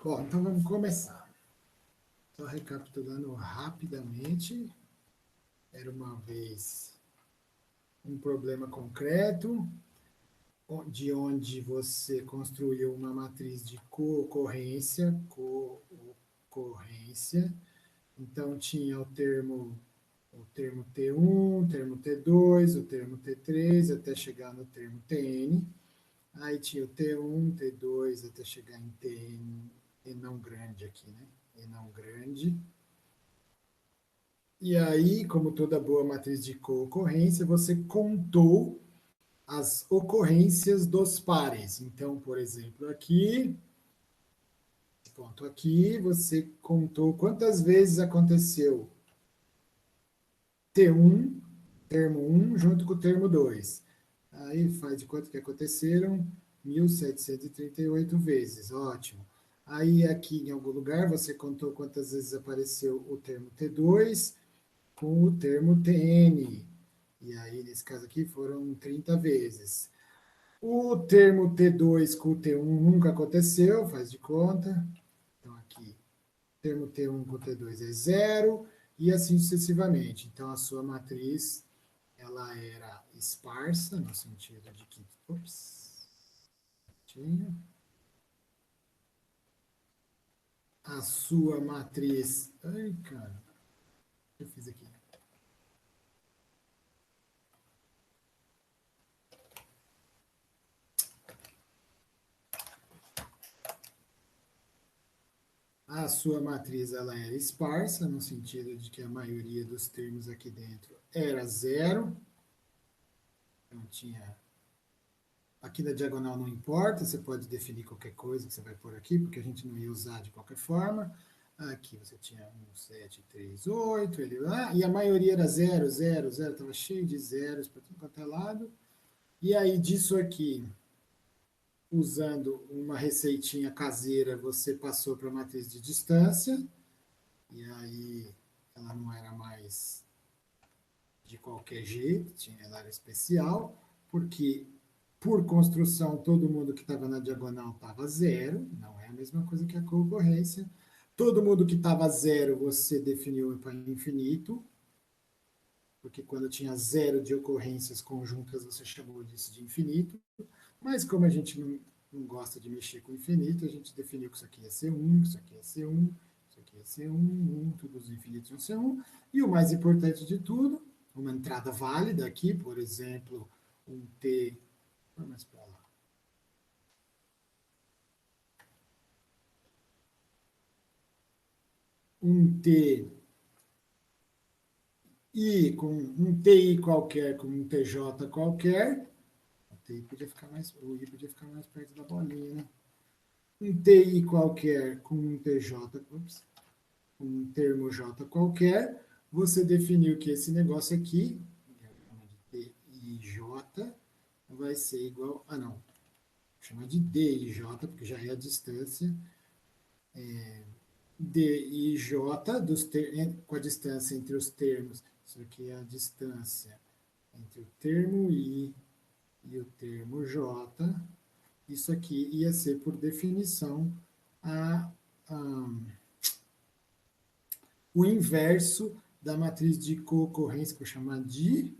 Bom, então vamos começar. Só recapitulando rapidamente. Era uma vez um problema concreto, de onde você construiu uma matriz de co-ocorrência. Então, tinha o termo T1, o termo T2, o termo T3, até chegar no termo Tn. Aí tinha o T1, T2, até chegar em Tn, e não grande aqui, né? E não grande. E aí, como toda boa matriz de co-ocorrência, você contou as ocorrências dos pares. Então, por exemplo, aqui, esse ponto aqui, você contou quantas vezes aconteceu T1, termo 1, junto com o termo 2. Aí faz de quanto que aconteceram? 1.738 vezes, ótimo. Aí aqui em algum lugar você contou quantas vezes apareceu o termo T2 com o termo TN. E aí, nesse caso aqui, foram 30 vezes. O termo T2 com o T1 nunca aconteceu, faz de conta. Então, aqui, termo T1 com T2 é zero, e assim sucessivamente. Então, a sua matriz, ela era esparsa, no sentido de que... Ops. A sua matriz... Ai, cara. O que eu fiz aqui? A sua matriz ela era esparsa, no sentido de que a maioria dos termos aqui dentro era zero. Então, tinha... Aqui na diagonal não importa, você pode definir qualquer coisa que você vai pôr aqui, porque a gente não ia usar de qualquer forma. Aqui você tinha 1, 7, 3, 8, ele lá, e a maioria era 0, 0, 0, estava cheio de zeros para tudo quanto é lado. E aí, disso aqui, usando uma receitinha caseira, você passou para a matriz de distância, e aí ela não era mais de qualquer jeito, ela era especial, porque por construção todo mundo que estava na diagonal estava zero, não é a mesma coisa que a concorrência. Todo mundo que estava zero você definiu para infinito, porque quando tinha zero de ocorrências conjuntas você chamou disso de infinito, mas como a gente não gosta de mexer com infinito, a gente definiu que isso aqui ia ser 1, que isso aqui ia ser 1, isso aqui ia ser 1, todos os infinitos iam ser 1, e o mais importante de tudo, uma entrada válida aqui, por exemplo, um T... Vamos para lá. Um TI qualquer com um TJ qualquer, o TI podia ficar mais, o I podia ficar mais perto da bolinha, né? Um TI qualquer com um TJ, com um termo J qualquer, você definiu que esse negócio aqui, TIJ, vai ser igual, não, chama de DIJ, porque já é a distância, DIJ, com a distância entre os termos, isso aqui é a distância entre o termo I e o termo J, isso aqui ia ser, por definição, o inverso da matriz de concorrência, que eu vou chamar de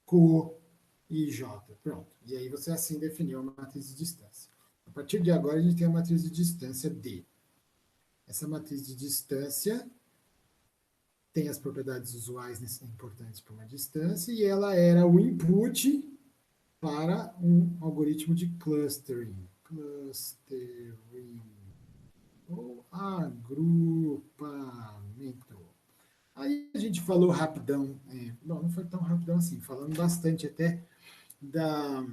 co-IJ. Pronto. E aí você assim definiu a matriz de distância. A partir de agora, a gente tem a matriz de distância D. Essa matriz de distância tem as propriedades usuais importantes para uma distância, e ela era o input para um algoritmo de clustering. Clustering. Ou agrupamento. Aí a gente falou rapidão, não foi tão rapidão assim, falando bastante até da...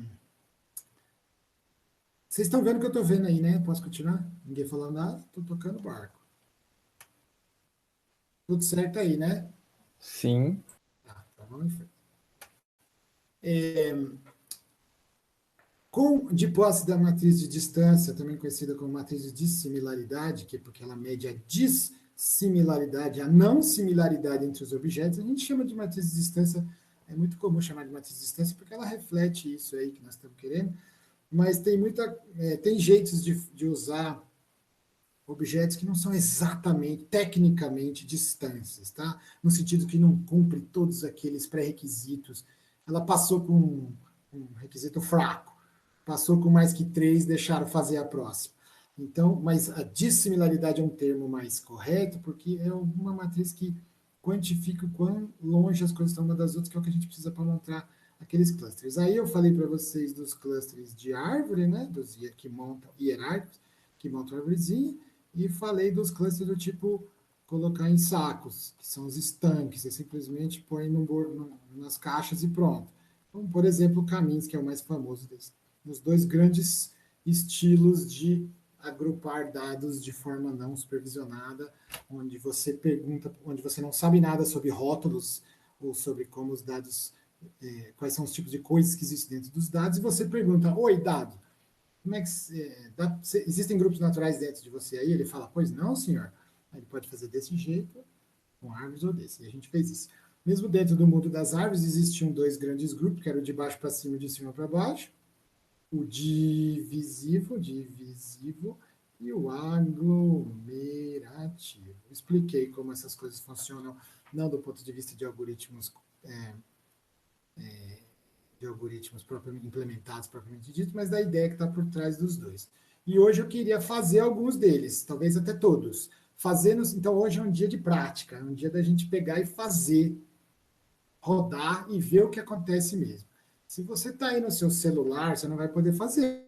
Vocês estão vendo o que eu estou vendo aí, né? Posso continuar? Ninguém falando nada? Estou tocando barco. Tudo certo aí, né? Sim. Tá vamos em frente. De posse da matriz de distância, também conhecida como matriz de dissimilaridade, que é porque ela mede a dissimilaridade, a não similaridade entre os objetos, a gente chama de matriz de distância, é muito comum chamar de matriz de distância, porque ela reflete isso aí que nós estamos querendo, mas tem jeitos de usar objetos que não são exatamente, tecnicamente, distâncias, tá? No sentido que não cumpre todos aqueles pré-requisitos. Ela passou com um requisito fraco, passou com mais que 3, deixaram fazer a próxima. Então, mas a dissimilaridade é um termo mais correto, porque é uma matriz que quantifica o quão longe as coisas estão uma das outras, que é o que a gente precisa para montar aqueles clusters. Aí eu falei para vocês dos clusters de árvore, né? Dos que montam hierárquicos, que montam a árvorezinha, e falei dos clusters do tipo colocar em sacos, que são os estanques, você simplesmente põe nas caixas e pronto. Como, por exemplo, o Caminhos, que é o mais famoso desses. Nos dois grandes estilos de agrupar dados de forma não supervisionada, onde você pergunta, onde você não sabe nada sobre rótulos ou sobre como os dados, quais são os tipos de coisas que existem dentro dos dados, e você pergunta, oi, dado, como é que existem grupos naturais dentro de você aí? Ele fala, pois não, senhor. Ele pode fazer desse jeito, com árvores ou desse. E a gente fez isso. Mesmo dentro do mundo das árvores, existiam dois grandes grupos, que era o de baixo para cima e de cima para baixo. O divisivo, e o aglomerativo. Expliquei como essas coisas funcionam, não do ponto de vista de algoritmos propriamente implementados, propriamente dito, mas da ideia que está por trás dos dois. E hoje eu queria fazer alguns deles, talvez até todos. Então, hoje é um dia de prática, é um dia da gente pegar e fazer, rodar e ver o que acontece mesmo. Se você está aí no seu celular, você não vai poder fazer.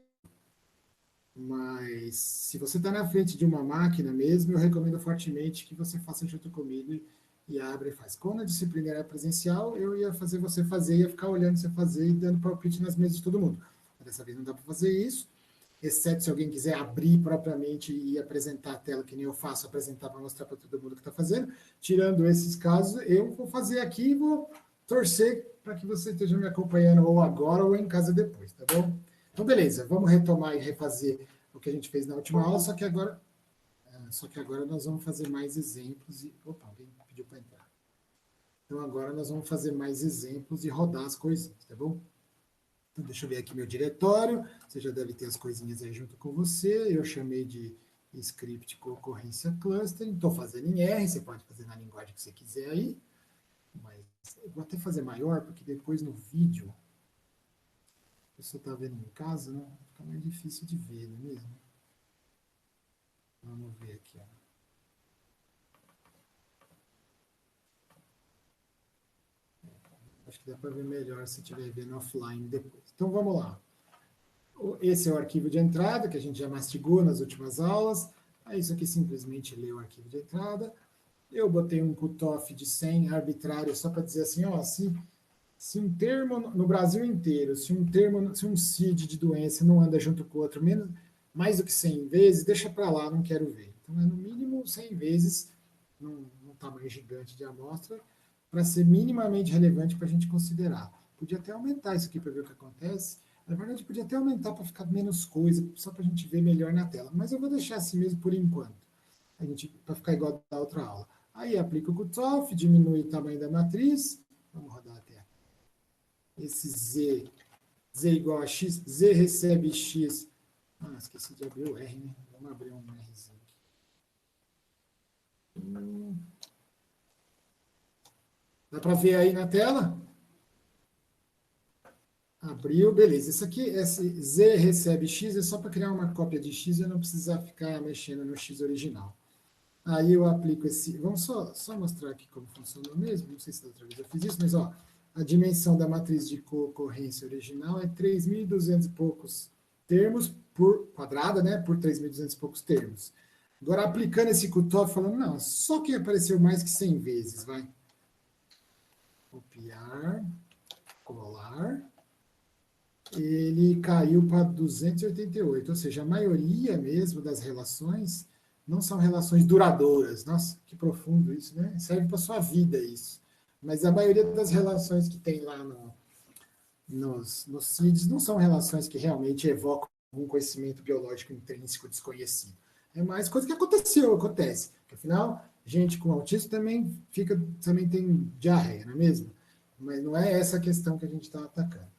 Mas se você está na frente de uma máquina mesmo, eu recomendo fortemente que você faça junto comigo e abra e faz. Quando a disciplina era presencial, eu ia fazer você fazer, ia ficar olhando você fazer e dando palpite nas mesas de todo mundo. Dessa vez não dá para fazer isso, exceto se alguém quiser abrir propriamente e apresentar a tela, que nem eu faço, apresentar para mostrar para todo mundo o que está fazendo. Tirando esses casos, eu vou fazer aqui e vou torcer para que você esteja me acompanhando ou agora ou em casa depois, tá bom? Então, beleza, vamos retomar e refazer o que a gente fez na última aula, só que agora nós vamos fazer mais exemplos e... Opa, alguém pediu para entrar. Então, agora nós vamos fazer mais exemplos e rodar as coisinhas, tá bom? Então, deixa eu ver aqui meu diretório. Você já deve ter as coisinhas aí junto com você. Eu chamei de script concorrência clustering. Estou fazendo em R, você pode fazer na linguagem que você quiser aí. Mas eu vou até fazer maior, porque depois no vídeo, a pessoa está vendo em casa, né? Fica mais difícil de ver, não é mesmo? Vamos ver aqui, ó. Acho que dá para ver melhor se estiver vendo offline depois. Então, vamos lá. Esse é o arquivo de entrada, que a gente já mastigou nas últimas aulas. Isso aqui simplesmente lê o arquivo de entrada. Eu botei um cutoff de 100 arbitrário, só para dizer assim, ó, se um termo no Brasil inteiro, se um CID de doença não anda junto com o outro mais do que 100 vezes, deixa para lá, não quero ver. Então, é no mínimo 100 vezes, num tamanho gigante de amostra, para ser minimamente relevante para a gente considerar. Podia até aumentar isso aqui para ver o que acontece. Na verdade, podia até aumentar para ficar menos coisa, só para a gente ver melhor na tela. Mas eu vou deixar assim mesmo por enquanto, para ficar igual da outra aula. Aí aplica o cutoff, diminui o tamanho da matriz. Vamos rodar até aqui. Esse Z igual a X, Z recebe X. Esqueci de abrir o R, né? Vamos abrir um Rzinho aqui. Dá para ver aí na tela? Abriu, beleza. Isso aqui, esse Z recebe X, é só para criar uma cópia de X e eu não precisar ficar mexendo no X original. Aí eu aplico esse... Vamos só mostrar aqui como funciona mesmo. Não sei se da outra vez eu fiz isso, mas ó, a dimensão da matriz de concorrência original é 3.200 e poucos termos por quadrada, né? Por 3.200 e poucos termos. Agora, aplicando esse cutoff, falando, não, só quem apareceu mais que 100 vezes, vai. Copiar, colar. Ele caiu para 288, ou seja, a maioria mesmo das relações não são relações duradouras. Nossa, que profundo isso, né? Serve para a sua vida isso. Mas a maioria das relações que tem lá nos CIDs não são relações que realmente evocam um conhecimento biológico intrínseco desconhecido. É mais coisa que acontece. Afinal, gente com autismo também tem diarreia, não é mesmo? Mas não é essa a questão que a gente está atacando.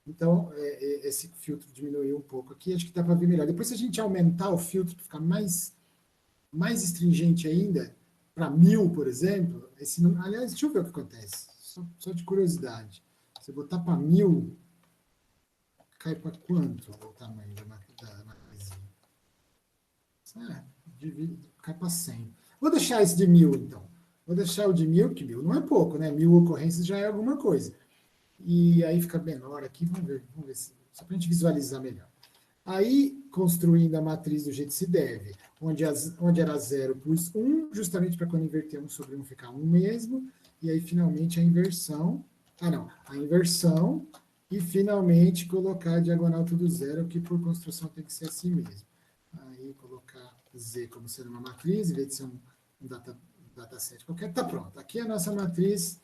Então, esse filtro diminuiu um pouco aqui, acho que dá para ver melhor. Depois, se a gente aumentar o filtro para ficar mais astringente ainda, para 1000, por exemplo, aliás, deixa eu ver o que acontece, só de curiosidade. Se eu botar para 1000, cai para quanto o tamanho da matrizinha? Cai para 100. Vou deixar esse de 1000, então. Vou deixar o de 1000, que 1000 não é pouco, né? 1000 ocorrências já é alguma coisa. E aí fica menor aqui, vamos ver só para a gente visualizar melhor. Aí, construindo a matriz do jeito que se deve, onde era 0, pus 1, justamente para quando inverter 1 sobre 1 ficar 1 mesmo, e aí finalmente a inversão, a inversão, e finalmente colocar a diagonal tudo zero, que por construção tem que ser assim mesmo. Aí colocar Z como sendo uma matriz, em vez de ser um dataset qualquer, tá pronto. Aqui é a nossa matriz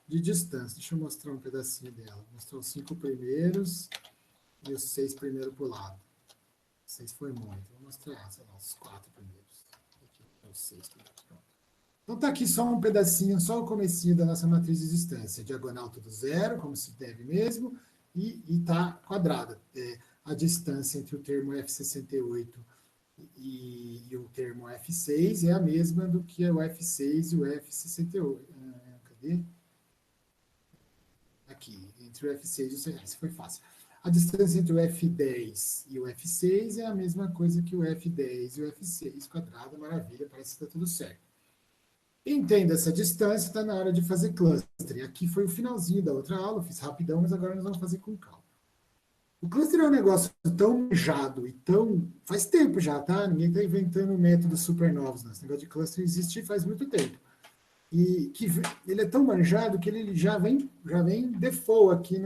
de distância. Deixa eu mostrar um pedacinho dela. Vou mostrar os 5 primeiros e os 6 primeiros por lado. 6 foi muito. Vou mostrar, sei lá, os 4 primeiros. Aqui, os 6 primeiros. Pronto. Então tá aqui só um pedacinho, só o comecinho da nossa matriz de distância. Diagonal tudo zero, como se deve mesmo, e tá quadrada. A distância entre o termo F68 e o termo F6 é a mesma do que o F6 e o F68. Cadê? Aqui, entre o F6 e o F6, isso foi fácil. A distância entre o F10 e o F6 é a mesma coisa que o F10 e o F6, quadrado, maravilha, parece que está tudo certo. Entenda essa distância, está na hora de fazer cluster. Aqui foi o finalzinho da outra aula, fiz rapidão, mas agora nós vamos fazer com calma. O cluster é um negócio tão manjado e tão... Faz tempo já, tá? Ninguém está inventando métodos supernovos. Esse negócio de cluster existe faz muito tempo. E que ele é tão manjado que ele já vem default aqui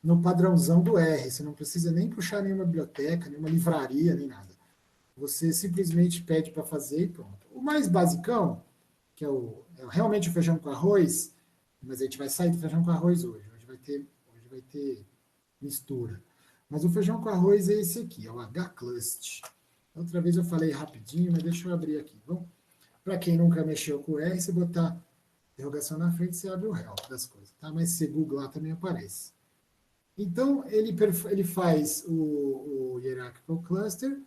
no padrãozão do R. Você não precisa nem puxar nenhuma biblioteca, nenhuma livraria, nem nada. Você simplesmente pede para fazer e pronto. O mais basicão, que é realmente o feijão com arroz, mas a gente vai sair do feijão com arroz hoje. Hoje vai ter mistura. Mas o feijão com arroz é esse aqui, é o hclust. Outra vez eu falei rapidinho, mas deixa eu abrir aqui. Para quem nunca mexeu com o R, você botar interrogação na frente, você abre o help das coisas, tá? Mas se googlar também aparece. Então, ele faz o hierarchical cluster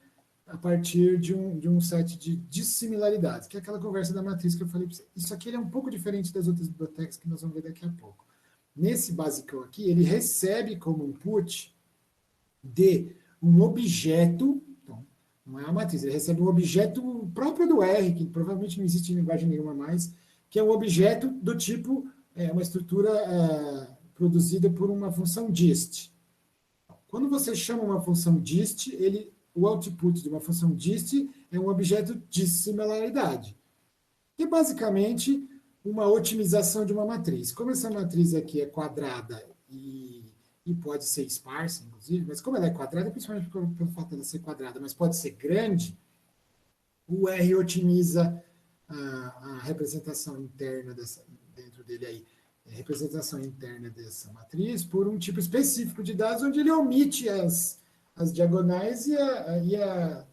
a partir de um set de dissimilaridades, que é aquela conversa da matriz que eu falei para você. Isso aqui é um pouco diferente das outras bibliotecas que nós vamos ver daqui a pouco. Nesse basicão aqui, ele recebe como input de um objeto, então, não é uma matriz, ele recebe um objeto próprio do R, que provavelmente não existe em linguagem nenhuma mais, que é um objeto do tipo, uma estrutura produzida por uma função dist. Quando você chama uma função dist, o output de uma função dist é um objeto de similaridade, que é basicamente uma otimização de uma matriz. Como essa matriz aqui é quadrada e pode ser esparsa, inclusive, mas como ela é quadrada, principalmente pelo fato de ela ser quadrada, mas pode ser grande, o R otimiza a representação interna dentro dele aí, a representação interna dessa matriz por um tipo específico de dados, onde ele omite as diagonais e a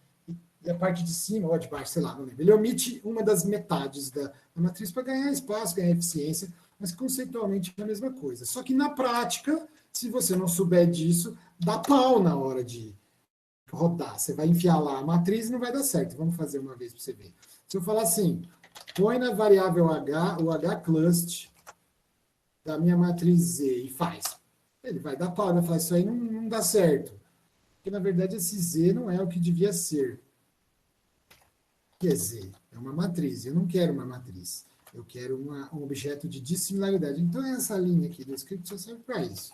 parte de cima ou de baixo, sei lá, não lembro. Ele omite uma das metades da matriz para ganhar espaço, ganhar eficiência, mas conceitualmente é a mesma coisa. Só que na prática, se você não souber disso, dá pau na hora de rodar. Você vai enfiar lá a matriz e não vai dar certo. Vamos fazer uma vez para você ver. Se eu falar assim, põe na variável H, o hclust da minha matriz Z e faz. Ele vai dar pau, vai falar, isso aí não dá certo. Porque, na verdade, esse Z não é o que devia ser. O que é Z? É uma matriz. Eu não quero uma matriz. Eu quero um objeto de dissimilaridade. Então, essa linha aqui do script só serve para isso.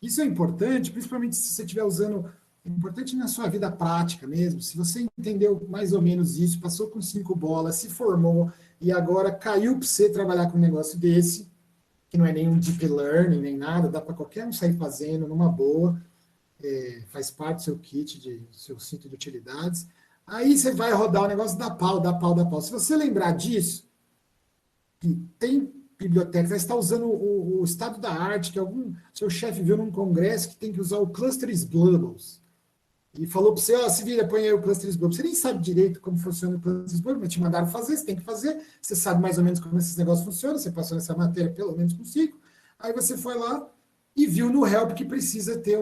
Isso é importante, principalmente se você estiver usando... É importante na sua vida prática mesmo. Se você entendeu mais ou menos isso, passou com 5 bolas, se formou e agora caiu para você trabalhar com um negócio desse, que não é nenhum deep learning, nem nada, dá para qualquer um sair fazendo numa boa, faz parte do seu kit, do seu cinto de utilidades. Aí você vai rodar o negócio, dá pau, dá pau, dá pau. Se você lembrar disso, que tem biblioteca, você está usando o estado da arte, que algum seu chefe viu num congresso que tem que usar o clusters globals. E falou para você, se vira, põe aí o clusters globals. Você nem sabe direito como funciona o clusters globals, mas te mandaram fazer, você tem que fazer. Você sabe mais ou menos como esses negócios funcionam, você passou nessa matéria pelo menos com 5. Aí você foi lá e viu no help que precisa ter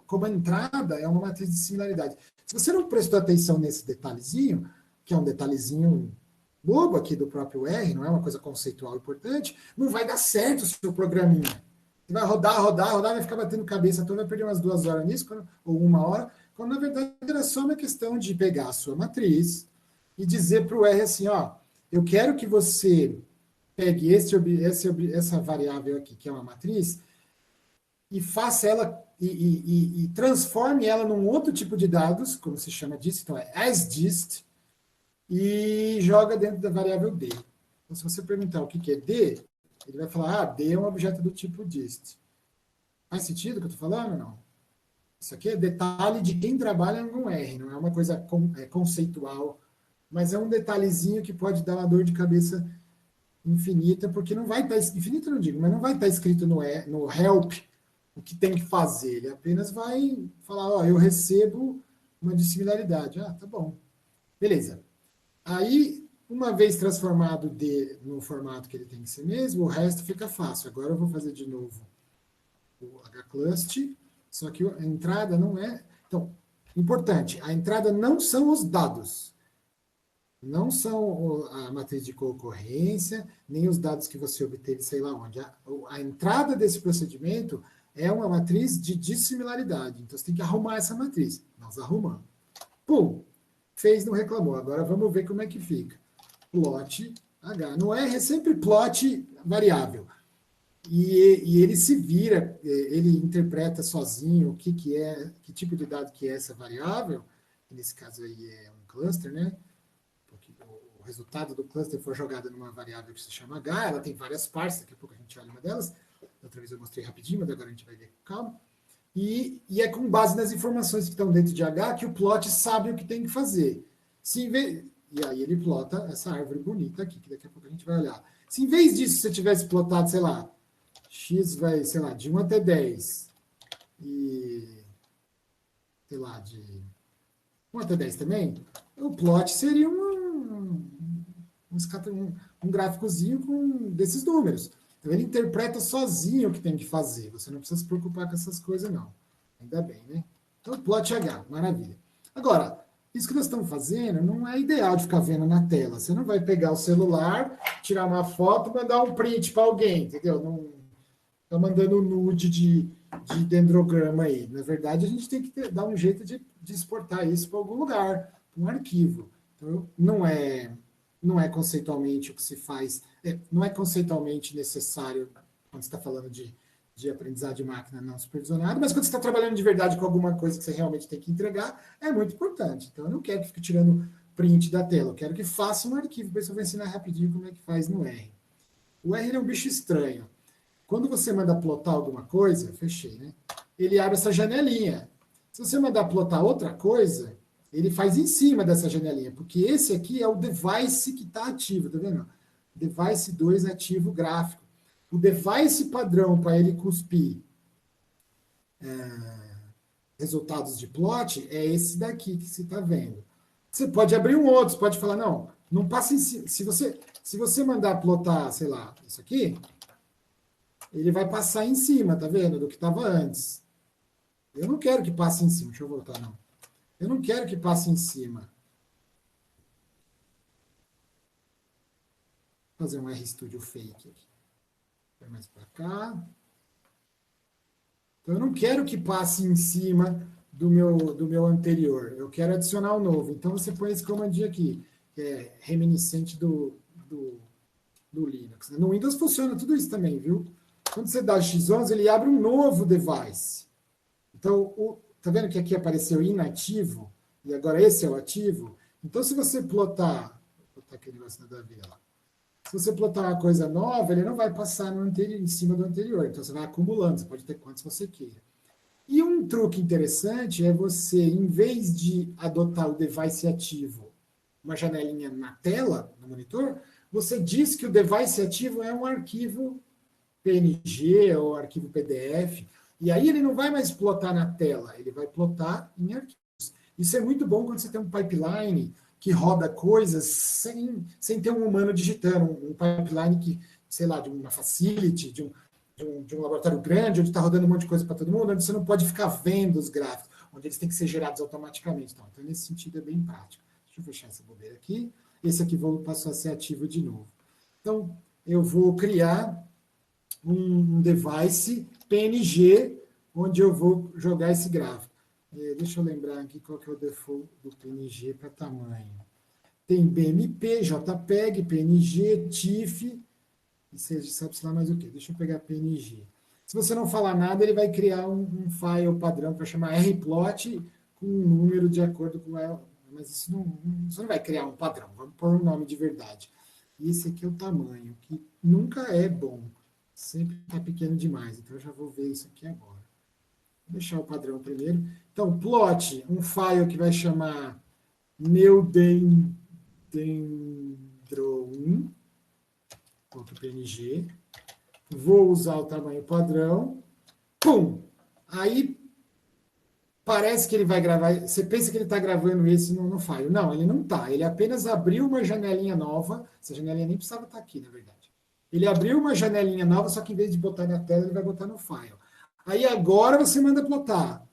como entrada, é uma matriz de similaridade. Se você não prestou atenção nesse detalhezinho, que é um detalhezinho bobo aqui do próprio R, não é uma coisa conceitual importante, não vai dar certo o seu programinha. Você vai rodar, rodar, rodar, vai ficar batendo cabeça toda, vai perder umas 2 horas nisso, ou 1 hora, quando na verdade era só uma questão de pegar a sua matriz e dizer para o R assim, ó, eu quero que você pegue essa variável aqui, que é uma matriz, e faça ela, e transforme ela num outro tipo de dados, como se chama dist, então é asDist, e joga dentro da variável D. Então, se você perguntar o que é D, ele vai falar, D é um objeto do tipo dist. Faz sentido o que eu estou falando ou não? Isso aqui é detalhe de quem trabalha com R, não é uma coisa conceitual, mas é um detalhezinho que pode dar uma dor de cabeça infinita, porque não vai estar, infinita não digo, mas não vai estar escrito no help o que tem que fazer, ele apenas vai falar, ó, eu recebo uma dissimilaridade. Ah, tá bom. Beleza. Aí, uma vez transformado D no formato que ele tem que ser mesmo, o resto fica fácil. Agora eu vou fazer de novo o hclust, só que a entrada não é... Então, importante, a entrada não são os dados, não são a matriz de concorrência, nem os dados que você obteve, sei lá onde. A entrada desse procedimento é uma matriz de dissimilaridade. Então, você tem que arrumar essa matriz. Nós arrumamos. Pum! Fez, não reclamou. Agora, vamos ver como é que fica. Plot H. No R é sempre plot variável. E ele se vira, ele interpreta sozinho que tipo de dado que é essa variável. Nesse caso aí é um cluster, né? Porque o resultado do cluster foi jogado numa variável que se chama H, ela tem várias partes, daqui a pouco a gente olha uma delas. Outra vez eu mostrei rapidinho, mas agora a gente vai ver com calma. E é com base nas informações que estão dentro de H que o plot sabe o que tem que fazer. E aí ele plota essa árvore bonita aqui, que daqui a pouco a gente vai olhar. Se em vez disso você tivesse plotado, sei lá, x vai, sei lá, de 1 até 10, e, sei lá, de 1 até 10 também, o plot seria um gráficozinho desses números. Então, ele interpreta sozinho o que tem que fazer. Você não precisa se preocupar com essas coisas, não. Ainda bem, né? Então, plot H, maravilha. Agora, isso que nós estamos fazendo não é ideal de ficar vendo na tela. Você não vai pegar o celular, tirar uma foto e mandar um print para alguém, entendeu? Não está mandando nude de dendrograma aí. Na verdade, a gente tem que dar um jeito de exportar isso para algum lugar, para um arquivo. Então, não é conceitualmente o que se faz, não é conceitualmente necessário quando você está falando de aprendizado de máquina não supervisionado, mas quando você está trabalhando de verdade com alguma coisa que você realmente tem que entregar, é muito importante. Então, eu não quero que fique tirando print da tela, eu quero que faça um arquivo, para isso eu vou ensinar rapidinho como é que faz no R. O R é um bicho estranho. Quando você manda plotar alguma coisa, fechei, né? Ele abre essa janelinha. Se você mandar plotar outra coisa, ele faz em cima dessa janelinha, porque esse aqui é o device que está ativo, tá vendo? Device 2 ativo gráfico. O device padrão para ele cuspir resultados de plot é esse daqui que você está vendo. Você pode abrir um outro, você pode falar, não passa em cima. Se você mandar plotar, sei lá, isso aqui, ele vai passar em cima, tá vendo? Do que estava antes. Eu não quero que passe em cima, deixa eu voltar, não. Eu não quero que passe em cima. Vou fazer um RStudio fake aqui. Vai mais para cá. Então, eu não quero que passe em cima do meu anterior. Eu quero adicionar o novo. Então, você põe esse comandinho aqui, que é reminiscente do Linux. No Windows funciona tudo isso também, viu? Quando você dá X11, ele abre um novo device. Então, tá vendo que aqui apareceu inativo? E agora esse é o ativo? Então, se você plotar... Vou botar aquele negócio da vida lá. Se você plotar uma coisa nova, ele não vai passar em cima do anterior. Então, você vai acumulando, você pode ter quantos você queira. E um truque interessante é você, em vez de adotar o device ativo, uma janelinha na tela, no monitor, você diz que o device ativo é um arquivo PNG ou arquivo PDF. E aí ele não vai mais plotar na tela, ele vai plotar em arquivos. Isso é muito bom quando você tem um pipeline que roda coisas sem ter um humano digitando, um pipeline que, sei lá, de uma facility, de de um laboratório grande, onde está rodando um monte de coisa para todo mundo, onde você não pode ficar vendo os gráficos, onde eles têm que ser gerados automaticamente. Então, nesse sentido, é bem prático. Deixa eu fechar essa bobeira aqui. Esse aqui passou a ser ativo de novo. Então, eu vou criar um device PNG, onde eu vou jogar esse gráfico. Deixa eu lembrar aqui qual que é o default do PNG para tamanho. Tem BMP, JPEG, PNG, TIFF, e você sabe lá mais o que. Deixa eu pegar PNG. Se você não falar nada, ele vai criar um file padrão que vai chamar rplot com um número de acordo com ela. Mas isso não vai criar um padrão. Vamos pôr um nome de verdade. E esse aqui é o tamanho, que nunca é bom. Sempre está pequeno demais. Então, eu já vou ver isso aqui agora. Vou deixar o padrão primeiro. Então, plot, um file que vai chamar meu dendro1.png. Vou usar o tamanho padrão. Pum! Aí parece que ele vai gravar. Você pensa que ele está gravando esse no file. Não, ele não está. Ele apenas abriu uma janelinha nova. Essa janelinha nem precisava estar aqui, na verdade. Ele abriu uma janelinha nova, só que em vez de botar na tela, ele vai botar no file. Aí agora você manda plotar.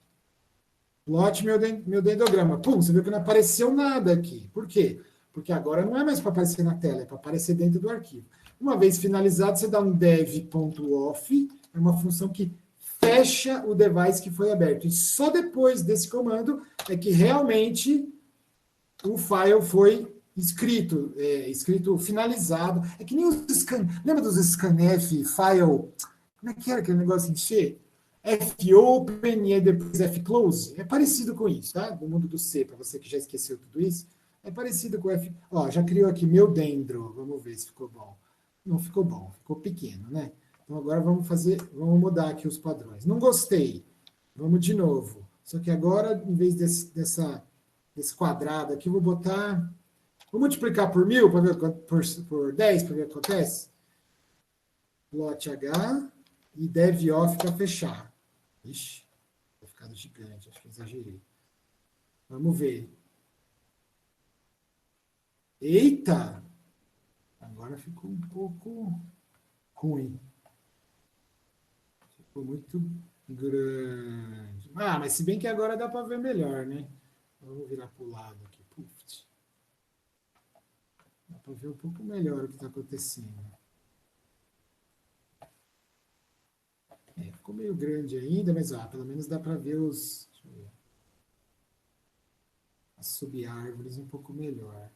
Plot meu dendrograma. Pum, você viu que não apareceu nada aqui. Por quê? Porque agora não é mais para aparecer na tela, é para aparecer dentro do arquivo. Uma vez finalizado, você dá um dev.off, é uma função que fecha o device que foi aberto. E só depois desse comando é que realmente o file foi escrito finalizado. É que nem os scan. Lembra dos scanf, file? Como é que era aquele negócio de encher? fopen e depois fclose. É parecido com isso, tá? Do mundo do C, para você que já esqueceu tudo isso. É parecido com f. Ó, já criou aqui meu dendro. Vamos ver se ficou bom. Não ficou bom, ficou pequeno, né? Então agora vamos mudar aqui os padrões. Não gostei. Vamos de novo. Só que agora, em vez desse quadrado aqui, eu vou botar. Vou multiplicar por 1000 para ver por 10 para ver o que acontece. Plot H e dev off para fechar. Ixi, vai ficar gigante, acho que exagerei. Vamos ver. Eita! Agora ficou um pouco ruim. Ficou muito grande. Ah, mas se bem que agora dá para ver melhor, né? Vamos virar para o lado aqui. Putz. Dá para ver um pouco melhor o que está acontecendo. Ficou meio grande ainda, mas pelo menos dá para ver as subárvores um pouco melhor.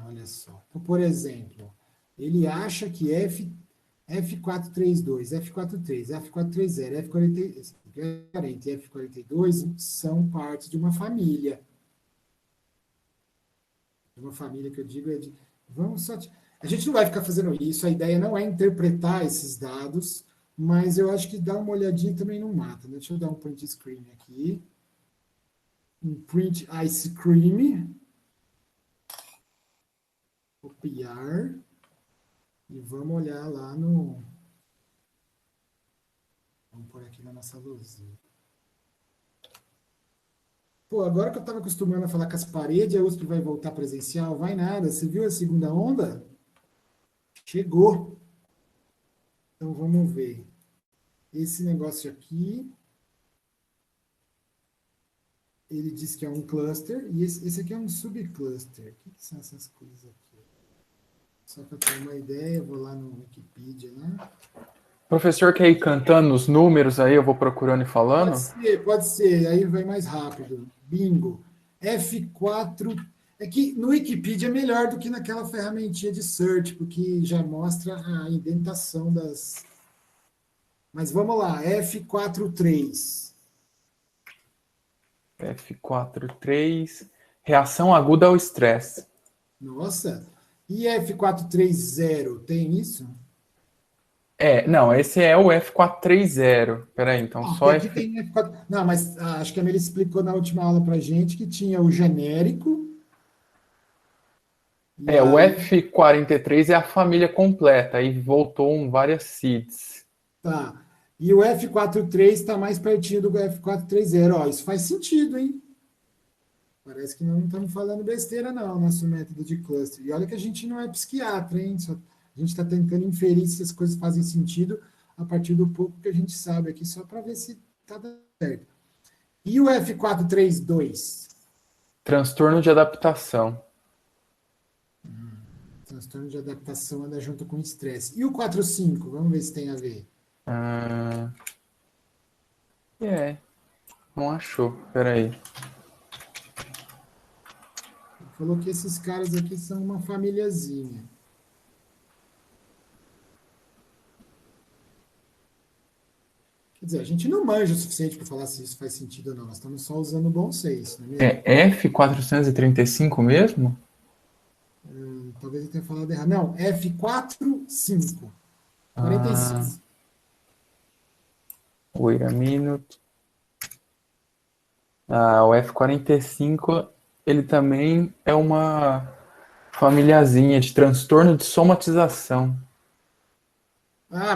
Olha só. Então, por exemplo, ele acha que F432, F43, F430, F40 e F42 são partes de uma família. Uma família que eu digo é de... Vamos só... A gente não vai ficar fazendo isso, a ideia não é interpretar esses dados, mas eu acho que dar uma olhadinha também não mata. Né? Deixa eu dar um print screen aqui. Um print ice cream. Copiar. E vamos olhar lá no... Vamos pôr aqui na nossa luzinha. Pô, agora que eu estava acostumando a falar com as paredes, a USP vai voltar presencial, vai nada. Você viu a segunda onda? Chegou. Então, vamos ver. Esse negócio aqui, ele diz que é um cluster, e esse aqui é um subcluster. O que são essas coisas aqui? Só para ter uma ideia, eu vou lá no Wikipedia, né? Professor quer ir cantando os números aí, eu vou procurando e falando? Pode ser, aí vai mais rápido. Bingo. F4. É que no Wikipedia é melhor do que naquela ferramentinha de search, porque já mostra a indentação das... Mas vamos lá, F43. F43, reação aguda ao estresse. Nossa, e F430, tem isso? Não, esse é o F430. Peraí, então só Aqui tem F4... Não, mas acho que a Meli explicou na última aula para gente que tinha o genérico. O F43 é a família completa, aí voltou várias seeds. Tá. E o F43 está mais pertinho do F430. Ó, isso faz sentido, hein? Parece que não estamos falando besteira, não, nosso método de cluster. E olha que a gente não é psiquiatra, hein? A A gente está tentando inferir se as coisas fazem sentido a partir do pouco que a gente sabe aqui, só para ver se está dando certo. E o F432? Transtorno de adaptação. Transtorno de adaptação anda junto com estresse. E o 45? Vamos ver se tem a ver. Não achou. Peraí. Falou que esses caras aqui são uma famíliazinha. Quer dizer, a gente não manja o suficiente para falar se isso faz sentido ou não. Nós estamos só usando o bom senso, não é mesmo? É F435 mesmo? Talvez eu tenha falado errado. Não, F45. 45. Wait a minute. O F45, ele também é uma familiazinha de transtorno de somatização.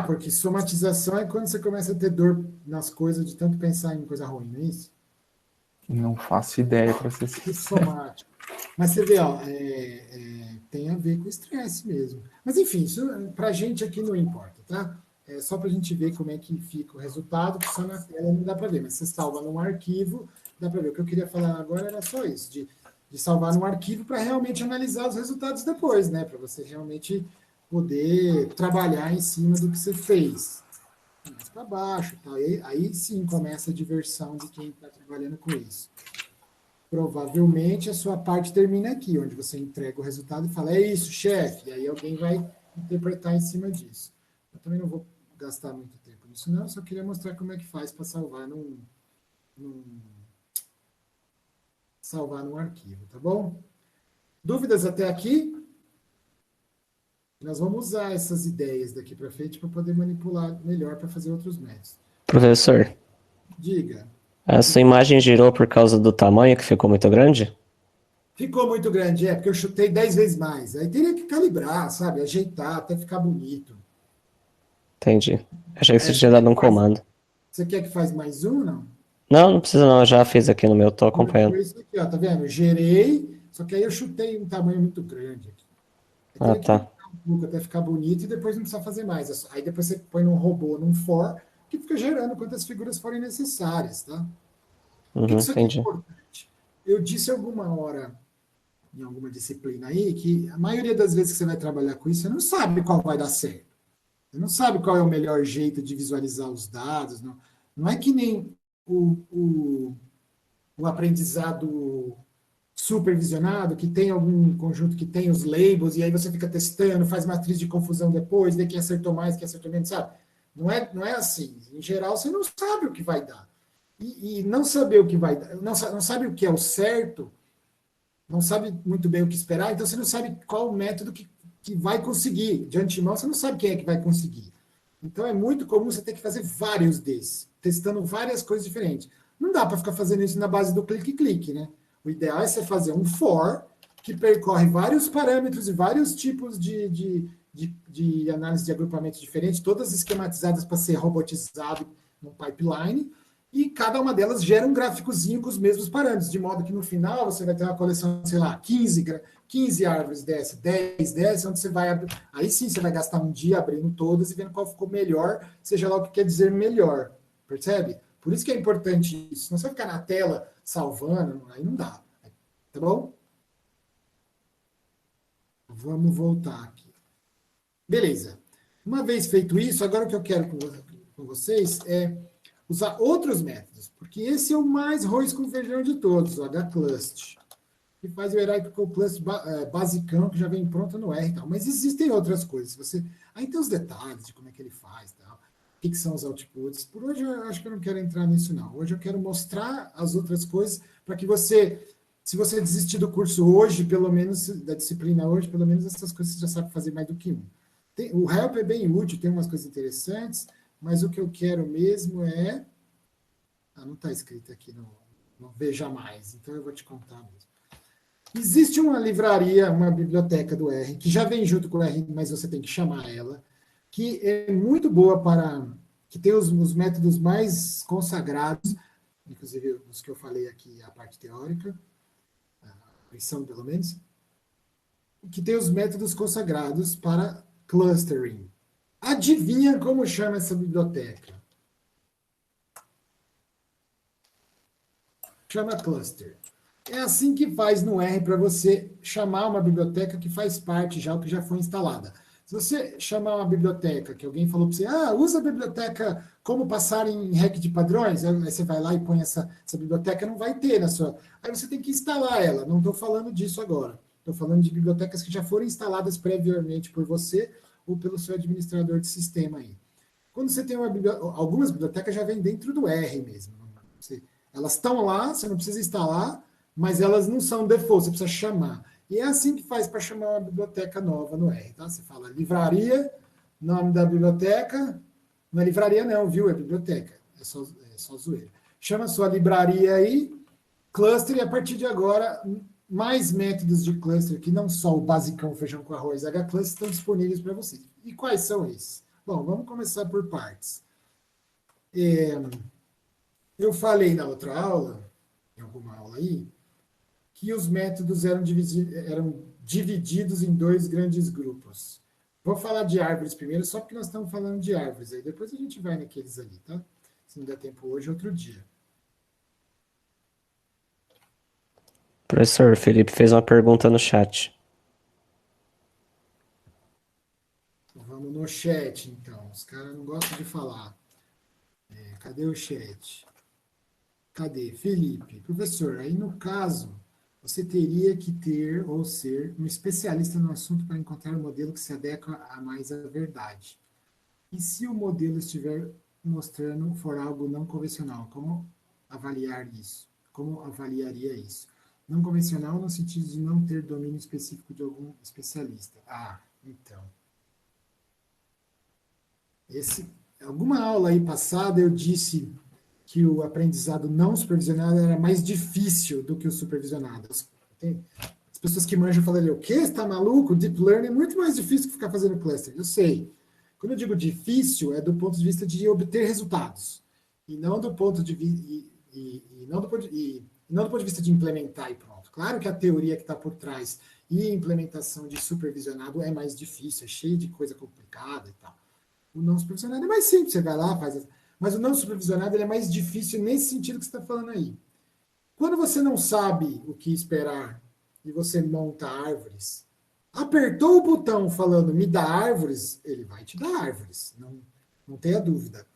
Porque somatização é quando você começa a ter dor nas coisas de tanto pensar em coisa ruim, não é isso? Não faço ideia, para ser sincero. Somático. Mas você vê, tem a ver com estresse mesmo. Mas enfim, isso para a gente aqui não importa, tá? É só para a gente ver como é que fica o resultado, que só na tela não dá para ver, mas você salva num arquivo, dá para ver. O que eu queria falar agora era só isso, de salvar num arquivo para realmente analisar os resultados depois, né? Para você realmente poder trabalhar em cima do que você fez. Mais para baixo, tá? Aí sim começa a diversão de quem está trabalhando com isso. Provavelmente a sua parte termina aqui, onde você entrega o resultado e fala, é isso, chefe, e aí alguém vai interpretar em cima disso. Eu também não vou gastar muito tempo nisso, não, só queria mostrar como é que faz para salvar num arquivo, tá bom? Dúvidas até aqui? Nós vamos usar essas ideias daqui para frente para poder manipular melhor para fazer outros métodos. Professor, Diga. a sua imagem girou por causa do tamanho que ficou muito grande? Ficou muito grande, porque eu chutei 10 vezes mais. Aí teria que calibrar, sabe? Ajeitar até ficar bonito. Entendi. Achei que você tinha dado um comando. Você quer que faz mais um, não? Não precisa não, eu já fiz aqui no meu, tô acompanhando. Foi isso aqui, ó, tá vendo? Eu gerei, só que aí eu chutei um tamanho muito grande aqui. Aí teria que tá. aumentar um pouco até ficar bonito e depois não precisa fazer mais. Aí depois você põe num robô, num for, que fica gerando quantas figuras forem necessárias, tá? Por que isso aqui é Entendi. importante? Eu disse alguma hora, em alguma disciplina aí, que a maioria das vezes que você vai trabalhar com isso, você não sabe qual vai dar certo. Você não sabe qual é o melhor jeito de visualizar os dados. Não é que nem o aprendizado supervisionado, que tem algum conjunto que tem os labels, e aí você fica testando, faz matriz de confusão depois, vê quem acertou mais, quem acertou menos, sabe? Não é assim. Em geral, você não sabe o que vai dar. E não saber o que vai dar, não sabe o que é o certo, não sabe muito bem o que esperar, então você não sabe qual o método que vai conseguir. De antemão, você não sabe quem é que vai conseguir. Então, é muito comum você ter que fazer vários desses, testando várias coisas diferentes. Não dá para ficar fazendo isso na base do clique-clique, né? O ideal é você fazer um for que percorre vários parâmetros e vários tipos de análise de agrupamentos diferentes, todas esquematizadas para ser robotizado num pipeline, e cada uma delas gera um gráficozinho com os mesmos parâmetros, de modo que no final você vai ter uma coleção, sei lá, 15 árvores dessa, 10 dessa, onde você vai abrir. Aí sim você vai gastar um dia abrindo todas e vendo qual ficou melhor, seja lá o que quer dizer melhor. Percebe? Por isso que é importante isso. Não você vai ficar na tela salvando, aí não dá. Tá bom? Vamos voltar aqui. Beleza. Uma vez feito isso, agora o que eu quero com vocês é usar outros métodos, porque esse é o mais arroz com feijão de todos, o HClust, que faz o Hierarchical Cluster basicão, que já vem pronto no R e tal. Mas existem outras coisas. Aí tem os detalhes de como é que ele faz, tal. O que são os outputs. Por hoje, eu acho que eu não quero entrar nisso, não. Hoje eu quero mostrar as outras coisas para que você, se você desistir do curso hoje, pelo menos, da disciplina hoje, pelo menos essas coisas você já sabe fazer mais do que um. O Help é bem útil, tem umas coisas interessantes, mas o que eu quero mesmo é... não está escrito aqui no Veja Mais, então eu vou te contar mesmo. Existe uma livraria, uma biblioteca do R, que já vem junto com o R, mas você tem que chamar ela, que é muito boa que tem os métodos mais consagrados, inclusive os que eu falei aqui, a parte teórica, a lição pelo menos, que tem os métodos consagrados para clustering. Adivinha como chama essa biblioteca? Chama cluster. É assim que faz no R para você chamar uma biblioteca que faz parte já, ou que já foi instalada. Se você chamar uma biblioteca, que alguém falou para você, usa a biblioteca como passar em REC de padrões, aí você vai lá e põe essa biblioteca, não vai ter na sua... Aí você tem que instalar ela, não estou falando disso agora. Estou falando de bibliotecas que já foram instaladas previamente por você ou pelo seu administrador de sistema aí. Quando você tem algumas bibliotecas já vêm dentro do R mesmo. Elas estão lá, você não precisa instalar, mas elas não são default, você precisa chamar. E é assim que faz para chamar uma biblioteca nova no R, tá? Você fala livraria, nome da biblioteca, não é livraria não, viu? É biblioteca, é só zoeira. Chama a sua livraria aí, cluster, e a partir de agora, mais métodos de cluster, que não só o basicão feijão com arroz, H-cluster, estão disponíveis para vocês. E quais são esses? Bom, vamos começar por partes. Eu falei na outra aula, em alguma aula aí, que os métodos eram divididos em dois grandes grupos. Vou falar de árvores primeiro, só porque nós estamos falando de árvores. Aí depois a gente vai naqueles ali, tá? Se não der tempo hoje, outro dia. Professor, o Felipe fez uma pergunta no chat. Vamos no chat, então. Os caras não gostam de falar. Cadê o chat? Cadê? Felipe. Professor, aí no caso, você teria que ter ou ser um especialista no assunto para encontrar um modelo que se adequa a mais à verdade. E se o modelo estiver mostrando for algo não convencional, como avaliar isso? Como avaliaria isso? Não convencional no sentido de não ter domínio específico de algum especialista. Então. Alguma aula aí passada eu disse que o aprendizado não supervisionado era mais difícil do que o supervisionado. As pessoas que manjam falam ali, o quê? Você está maluco? Deep Learning é muito mais difícil que ficar fazendo cluster. Eu sei. Quando eu digo difícil, é do ponto de vista de obter resultados. E não do ponto de vista de implementar e pronto. Claro que a teoria que está por trás e a implementação de supervisionado é mais difícil, é cheio de coisa complicada e tal. O não supervisionado é mais simples, você vai lá, faz... Mas o não supervisionado ele é mais difícil nesse sentido que você está falando aí. Quando você não sabe o que esperar e você monta árvores, apertou o botão falando me dá árvores, ele vai te dar árvores, não tenha dúvida.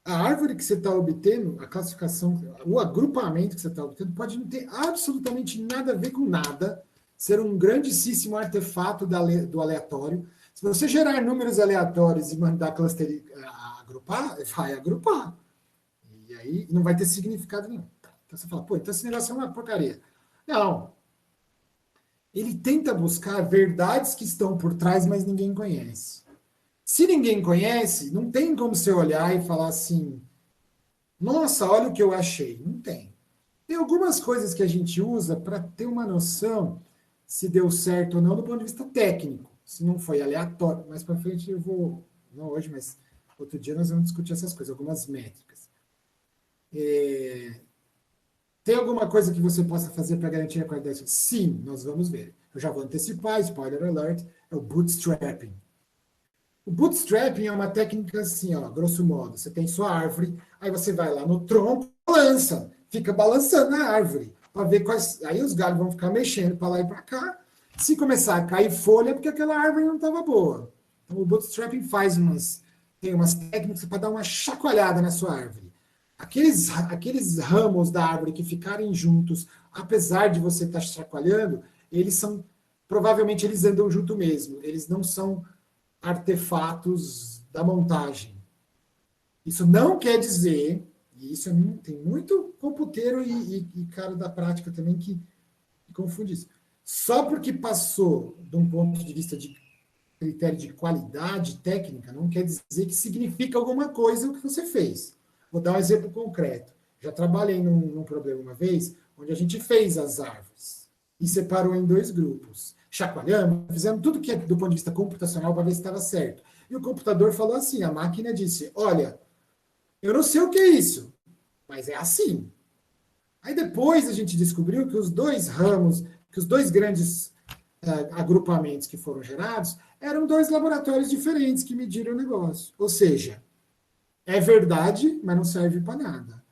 A árvore que você está obtendo, a classificação, o agrupamento que você está obtendo pode não ter absolutamente nada a ver com nada, ser um grandíssimo artefato do aleatório. Se você gerar números aleatórios e mandar cluster agrupar, vai agrupar. E aí não vai ter significado nenhum. Então você fala, então esse negócio é uma porcaria. Não. Ele tenta buscar verdades que estão por trás, mas ninguém conhece. Se ninguém conhece, não tem como você olhar e falar assim, nossa, olha o que eu achei. Não tem. Tem algumas coisas que a gente usa para ter uma noção se deu certo ou não do ponto de vista técnico. Se não foi aleatório. Mais para frente eu vou, não hoje, mas outro dia nós vamos discutir essas coisas, algumas métricas. Tem alguma coisa que você possa fazer para garantir a qualidade? Sim, nós vamos ver. Eu já vou antecipar, spoiler alert, é o bootstrapping. O bootstrapping é uma técnica assim, grosso modo. Você tem sua árvore, aí você vai lá no tronco, balança, fica balançando a árvore, para ver quais... Aí os galhos vão ficar mexendo para lá e para cá. Se começar a cair folha, é porque aquela árvore não estava boa. Então, o bootstrapping tem umas técnicas para dar uma chacoalhada na sua árvore. Aqueles ramos da árvore que ficarem juntos, apesar de você estar chacoalhando, provavelmente eles andam junto mesmo. Eles não são artefatos da montagem. Isso não quer dizer, e isso tem muito computeiro e cara da prática também que confunde isso. Só porque passou de um ponto de vista de critério de qualidade técnica, não quer dizer que significa alguma coisa o que você fez. Vou dar um exemplo concreto. Já trabalhei num problema uma vez, onde a gente fez as árvores e separou em dois grupos. Chacoalhamos, fizemos tudo que é do ponto de vista computacional para ver se estava certo. E o computador falou assim, a máquina disse, olha, eu não sei o que é isso, mas é assim. Aí depois a gente descobriu que os dois ramos, que os dois grandes agrupamentos que foram gerados Eram 2 laboratórios diferentes que mediram o negócio. Ou seja, é verdade, mas não serve para nada.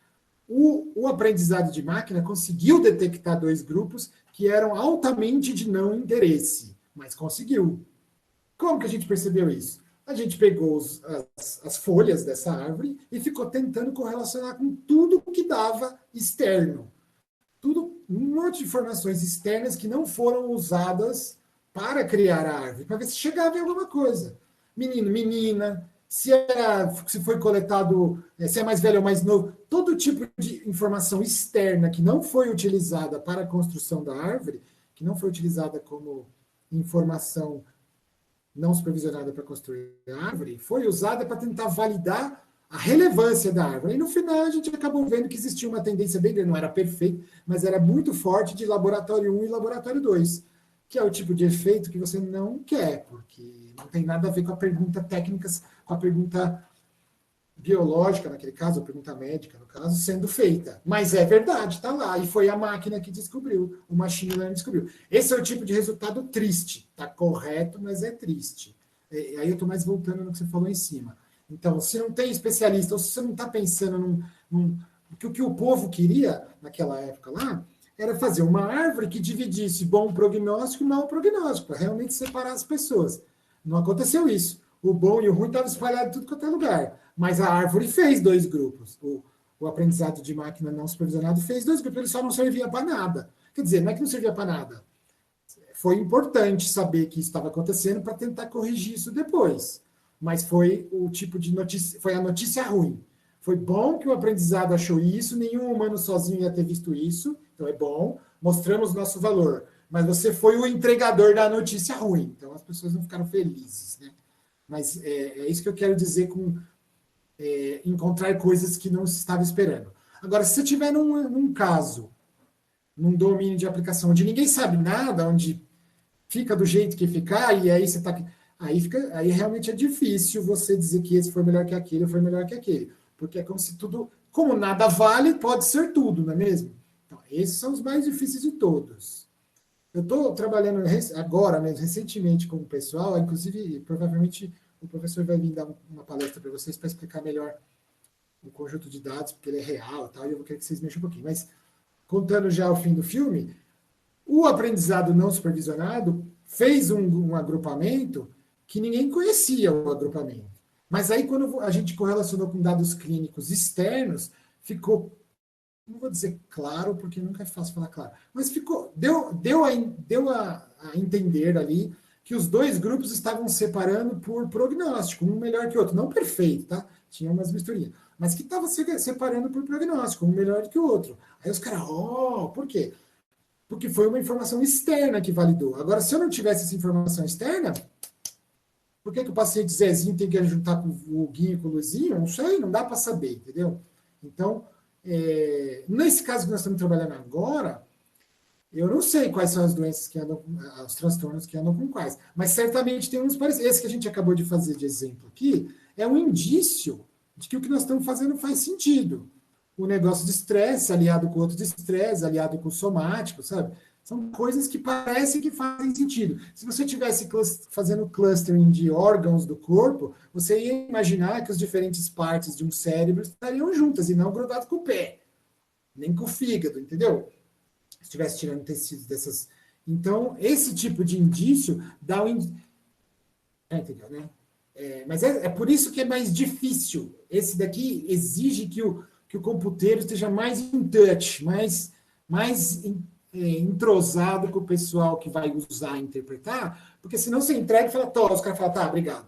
O aprendizado de máquina conseguiu detectar 2 grupos que eram altamente de não interesse, mas conseguiu. Como que a gente percebeu isso? A gente pegou as folhas dessa árvore e ficou tentando correlacionar com tudo que dava externo. Tudo, um monte de informações externas que não foram usadas para criar a árvore, para ver se chegava em alguma coisa. Menino, menina, se foi coletado, se é mais velho ou mais novo, todo tipo de informação externa que não foi utilizada para a construção da árvore, que não foi utilizada como informação não supervisionada para construir a árvore, foi usada para tentar validar a relevância da árvore. E no final a gente acabou vendo que existia uma tendência bem grande, não era perfeita, mas era muito forte de laboratório 1 e laboratório 2, que é o tipo de efeito que você não quer, porque não tem nada a ver com a pergunta técnica, com a pergunta biológica, naquele caso, a pergunta médica, no caso, sendo feita. Mas é verdade, está lá, e foi a máquina que descobriu, o machine learning descobriu. Esse é o tipo de resultado triste, está correto, mas é triste. Aí eu estou mais voltando no que você falou em cima. Então, se não tem especialista, ou se você não está pensando que o que o povo queria, naquela época lá, era fazer uma árvore que dividisse bom prognóstico e mau prognóstico, para realmente separar as pessoas. Não aconteceu isso. O bom e o ruim estavam espalhados em tudo quanto é lugar. Mas a árvore fez 2 grupos. O aprendizado de máquina não supervisionado fez 2 grupos, ele só não servia para nada. Quer dizer, não é que não servia para nada. Foi importante saber que isso estava acontecendo para tentar corrigir isso depois. Mas foi o tipo de notícia, foi a notícia ruim. Foi bom que o aprendizado achou isso, nenhum humano sozinho ia ter visto isso, então é bom, mostramos nosso valor. Mas você foi o entregador da notícia ruim, então as pessoas não ficaram felizes, né? Mas é isso que eu quero dizer com encontrar coisas que não se estava esperando. Agora, se você tiver num caso, num domínio de aplicação onde ninguém sabe nada, onde fica do jeito que ficar, e aí você está. Aí realmente é difícil você dizer que esse foi melhor que aquele, ou foi melhor que aquele. Porque é como se tudo. Como nada vale, pode ser tudo, não é mesmo? Então, esses são os mais difíceis de todos. Eu estou trabalhando agora, mesmo, recentemente, com o pessoal, inclusive, provavelmente o professor vai vir dar uma palestra para vocês para explicar melhor o conjunto de dados, porque ele é real e tal, e eu vou querer que vocês mexam um pouquinho. Mas, contando já o fim do filme, o aprendizado não supervisionado fez um agrupamento que ninguém conhecia o agrupamento. Mas aí, quando a gente correlacionou com dados clínicos externos, ficou, não vou dizer claro, porque nunca é fácil falar claro, mas deu a entender ali que os 2 grupos estavam separando por prognóstico, um melhor que o outro. Não perfeito, tá? Tinha umas misturinhas. Mas que estava separando por prognóstico, um melhor que o outro. Aí os caras, por quê? Porque foi uma informação externa que validou. Agora, se eu não tivesse essa informação externa, por que o paciente Zezinho tem que juntar com o Guinho e com o Luizinho? Não sei, não dá para saber, entendeu? Então, nesse caso que nós estamos trabalhando agora, eu não sei quais são as doenças que andam, os transtornos que andam com quais, mas certamente tem uns parecidos. Esse que a gente acabou de fazer de exemplo aqui é um indício de que o que nós estamos fazendo faz sentido. O negócio de estresse aliado com outro de estresse, aliado com o somático, sabe? São coisas que parecem que fazem sentido. Se você estivesse fazendo clustering de órgãos do corpo, você ia imaginar que as diferentes partes de um cérebro estariam juntas e não grudadas com o pé, nem com o fígado, entendeu? Se estivesse tirando tecidos dessas. Então, esse tipo de indício dá um. Entendeu, né? Mas é por isso que é mais difícil. Esse daqui exige que o computeiro esteja mais in touch, mais entrosado com o pessoal que vai usar e interpretar, porque senão você entrega e fala, os caras falam, tá, obrigado.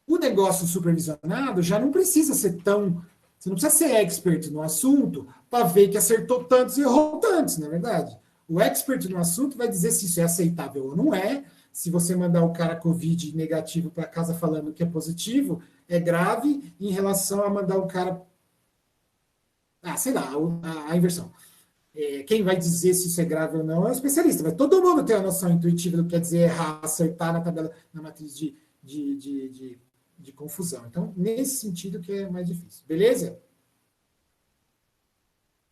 O negócio supervisionado já não precisa ser tão. Você não precisa ser expert no assunto para ver que acertou tantos e errou tantos, não é verdade? O expert no assunto vai dizer se isso é aceitável ou não é. Se você mandar o cara Covid negativo para casa falando que é positivo, é grave em relação a mandar o cara. Sei lá, a inversão. Quem vai dizer se isso é grave ou não é o especialista. Mas todo mundo tem a noção intuitiva do que quer dizer errar, acertar na tabela, na matriz de confusão. Então, nesse sentido que é mais difícil. Beleza?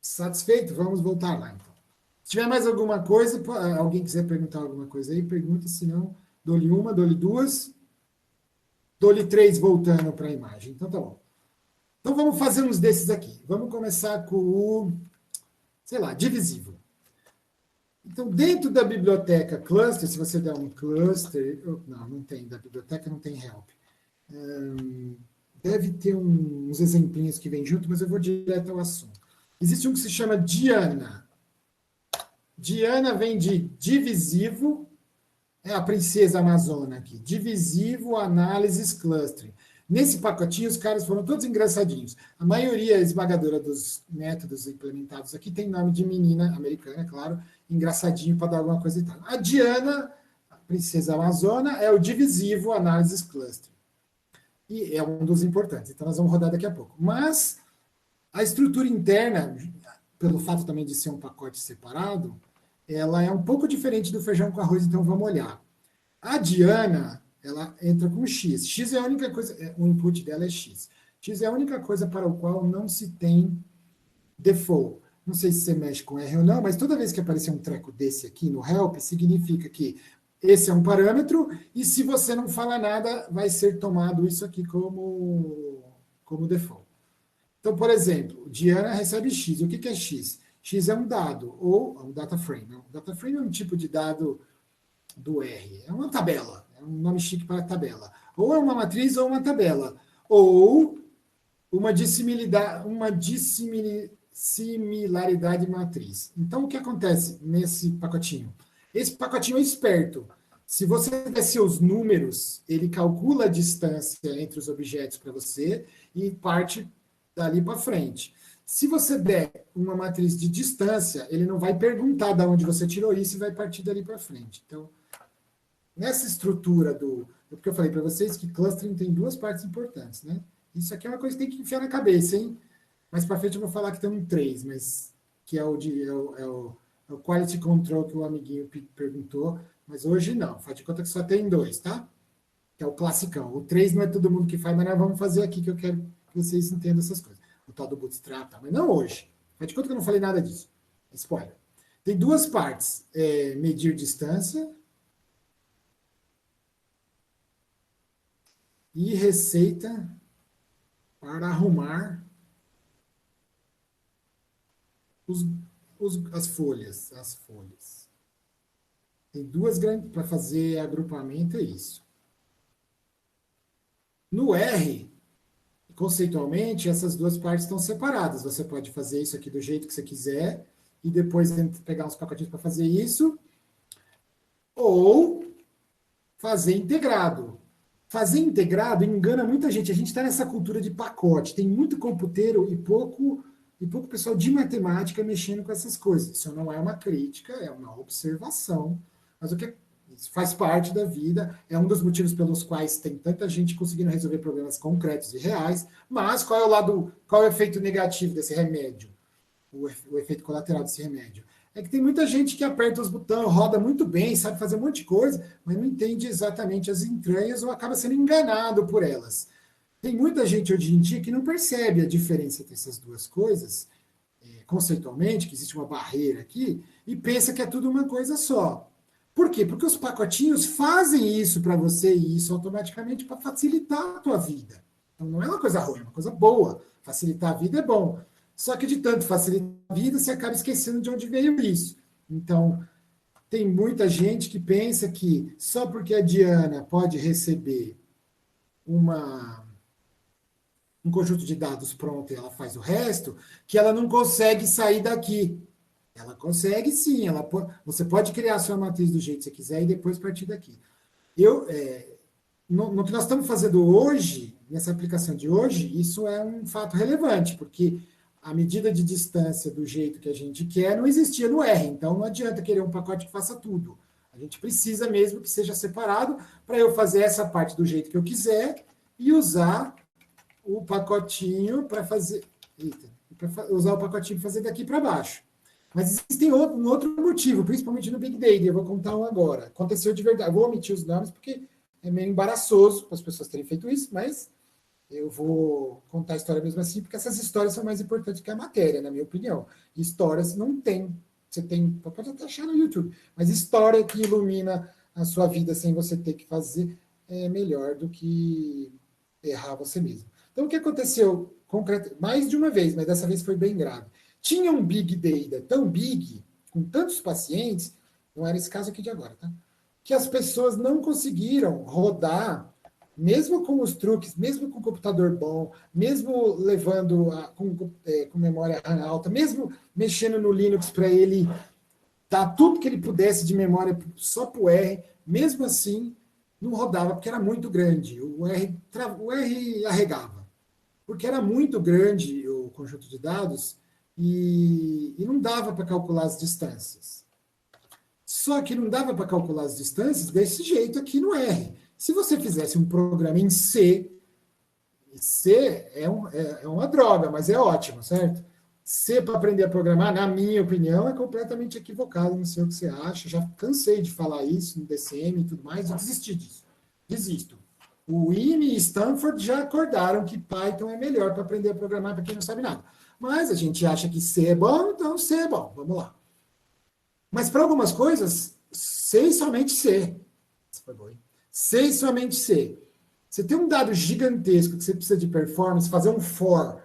Satisfeito? Vamos voltar lá, então. Se tiver mais alguma coisa, alguém quiser perguntar alguma coisa aí, pergunta, senão Dou-lhe uma, dou-lhe duas, dou-lhe três voltando para a imagem. Então, tá bom. Então, vamos fazer uns desses aqui. Vamos começar com o, sei lá, divisivo. Então, dentro da biblioteca cluster, se você der um cluster... Não tem. Da biblioteca não tem help. Deve ter uns exemplinhos que vêm junto, mas eu vou direto ao assunto. Existe um que se chama Diana. Diana vem de divisivo, é a princesa amazona aqui. Divisivo, análises, clustering. Nesse pacotinho, os caras foram todos engraçadinhos. A maioria esmagadora dos métodos implementados aqui tem nome de menina americana, claro, engraçadinho para dar alguma coisa e tal. A Diana, a princesa amazona, é o divisivo, análises, clustering. E é um dos importantes, então nós vamos rodar daqui a pouco. Mas a estrutura interna, pelo fato também de ser um pacote separado, ela é um pouco diferente do feijão com arroz, então vamos olhar. A Diana, ela entra com X. X é a única coisa, o input dela é X. X é a única coisa para o qual não se tem default. Não sei se você mexe com R ou não, mas toda vez que aparecer um treco desse aqui no help, significa que esse é um parâmetro, e se você não falar nada, vai ser tomado isso aqui como default. Então, por exemplo, Diana recebe X. O que é X? X é um dado, ou um data frame. Um data frame é um tipo de dado do R. É uma tabela, é um nome chique para tabela. Ou é uma matriz ou uma tabela. Ou uma dissimilaridade matriz. Então, o que acontece nesse pacotinho? Esse pacotinho é esperto. Se você der seus números, ele calcula a distância entre os objetos para você e parte dali para frente. Se você der uma matriz de distância, ele não vai perguntar de onde você tirou isso e vai partir dali para frente. Então, nessa estrutura porque eu falei para vocês que clustering tem duas partes importantes, né? Isso aqui é uma coisa que tem que enfiar na cabeça, hein? Mais para frente eu vou falar que tem um 3, mas que é o quality control que o amiguinho perguntou, mas hoje não. Faz de conta que só tem 2, tá? Que é o classicão. O 3 não é todo mundo que faz, mas nós vamos fazer aqui que eu quero que vocês entendam essas coisas. O tal do bootstrap, tá? Mas não hoje. Faz de conta que eu não falei nada disso. Spoiler. Tem duas partes. Medir distância e receita para arrumar as folhas. Tem duas grandes para fazer agrupamento, é isso. No R, conceitualmente, essas duas partes estão separadas. Você pode fazer isso aqui do jeito que você quiser e depois pegar uns pacotinhos para fazer isso, ou fazer integrado. Fazer integrado engana muita gente. A gente está nessa cultura de pacote. Tem muito computeiro e pouco pessoal de matemática mexendo com essas coisas. Isso não é uma crítica, é uma observação. Mas o que isso faz parte da vida, é um dos motivos pelos quais tem tanta gente conseguindo resolver problemas concretos e reais. Mas qual é o efeito negativo desse remédio? O efeito colateral desse remédio? É que tem muita gente que aperta os botões, roda muito bem, sabe fazer um monte de coisa, mas não entende exatamente as entranhas ou acaba sendo enganado por elas. Tem muita gente hoje em dia que não percebe a diferença entre essas duas coisas, conceitualmente, que existe uma barreira aqui, e pensa que é tudo uma coisa só. Por quê? Porque os pacotinhos fazem isso para você e isso automaticamente para facilitar a tua vida. Então não é uma coisa ruim, é uma coisa boa. Facilitar a vida é bom. Só que de tanto facilitar a vida, você acaba esquecendo de onde veio isso. Então, tem muita gente que pensa que só porque a Diana pode receber um conjunto de dados pronto e ela faz o resto, que ela não consegue sair daqui. Ela consegue sim, você pode criar a sua matriz do jeito que você quiser e depois partir daqui. No que nós estamos fazendo hoje, nessa aplicação de hoje, isso é um fato relevante, porque a medida de distância do jeito que a gente quer não existia no R, então não adianta querer um pacote que faça tudo. A gente precisa mesmo que seja separado para eu fazer essa parte do jeito que eu quiser e usar o pacotinho para fazer... usar o pacotinho para fazer daqui para baixo. Mas existe um outro motivo, principalmente no Big Data, eu vou contar um agora. Aconteceu de verdade. Eu vou omitir os nomes porque é meio embaraçoso para as pessoas terem feito isso, mas eu vou contar a história mesmo assim, porque essas histórias são mais importantes que a matéria, na minha opinião. Histórias não tem. Você tem, pode até achar no YouTube, mas história que ilumina a sua vida sem você ter que fazer é melhor do que errar você mesmo. Então, o que aconteceu mais de uma vez, mas dessa vez foi bem grave. Tinha um Big Data tão big, com tantos pacientes, não era esse caso aqui de agora, tá? Que as pessoas não conseguiram rodar, mesmo com os truques, mesmo com o computador bom, mesmo levando com memória RAM alta, mesmo mexendo no Linux para ele dar tudo que ele pudesse de memória só para o R, mesmo assim, não rodava, porque era muito grande. O R arregava, porque era muito grande o conjunto de dados e não dava para calcular as distâncias. Só que não dava para calcular as distâncias desse jeito aqui no R. Se você fizesse um programa em C, C é uma droga, mas é ótimo, certo? C para aprender a programar, na minha opinião, é completamente equivocado, não sei o que você acha, já cansei de falar isso no DCM e tudo mais, eu desisti disso. Desisto. O IME e Stanford já acordaram que Python é melhor para aprender a programar para quem não sabe nada. Mas a gente acha que C é bom, então C é bom, vamos lá. Mas para algumas coisas, C e somente C. Isso foi bom, hein? C e somente C. Você tem um dado gigantesco que você precisa de performance, fazer um for,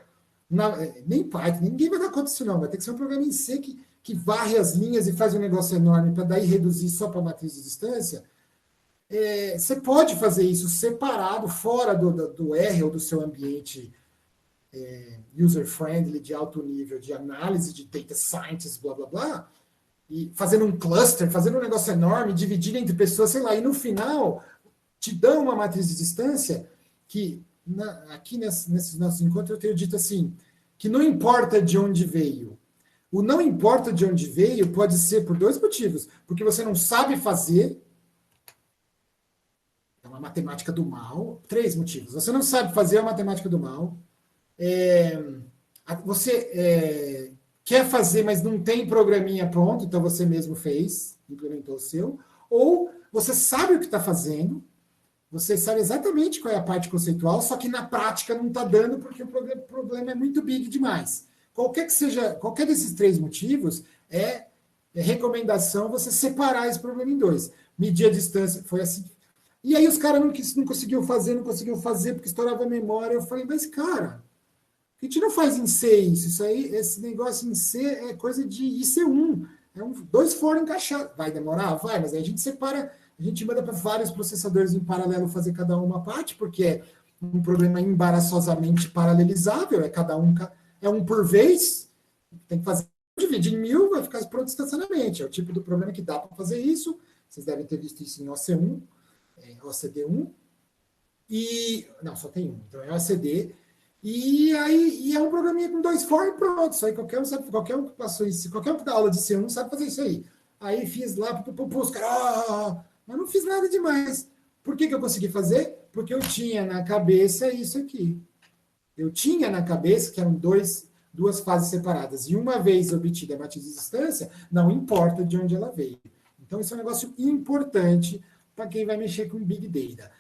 nem Python, ninguém vai dar conta disso não, vai ter que ser um programa em C que varre as linhas e faz um negócio enorme para daí reduzir só para a matriz de distância. Você pode fazer isso separado, fora do R ou do seu ambiente user-friendly, de alto nível, de análise, de data science, blá, blá, blá, e fazendo um cluster, fazendo um negócio enorme, dividindo entre pessoas, sei lá, e no final te dão uma matriz de distância que, aqui nesses nossos encontros, eu tenho dito assim, que não importa de onde veio. O não importa de onde veio pode ser por dois motivos. Porque você não sabe fazer, é uma matemática do mal. Três motivos. Você não sabe fazer a matemática do mal. Você quer fazer, mas não tem programinha pronto, então você mesmo fez, implementou o seu. Ou você sabe o que está fazendo, você sabe exatamente qual é a parte conceitual, só que na prática não está dando porque o problema é muito big demais. Qualquer desses três motivos, é recomendação você separar esse problema em dois. Medir a distância, foi assim. E aí os caras não conseguiam fazer porque estourava a memória. Eu falei, mas cara, a gente não faz em C isso aí, esse negócio em C é coisa de IC1. Dois foram encaixados. Vai demorar? Vai, mas aí a gente separa. A gente manda para vários processadores em paralelo fazer cada uma parte, porque é um problema embaraçosamente paralelizável, é um por vez, tem que fazer, dividir em 1000, vai ficar pronto instantaneamente. É o tipo do problema que dá para fazer isso. Vocês devem ter visto isso em OC1, OCD1, não, só tem um, então é OCD, e é um programinha com dois for e pronto. Isso aí qualquer um que passou isso, qualquer um que dá aula de C1 sabe fazer isso aí. Aí fiz lá, os caras, mas não fiz nada demais. Por que eu consegui fazer? Porque eu tinha na cabeça isso aqui. Eu tinha na cabeça que eram duas fases separadas. E uma vez obtida a matriz de distância, não importa de onde ela veio. Então, isso é um negócio importante para quem vai mexer com Big Data.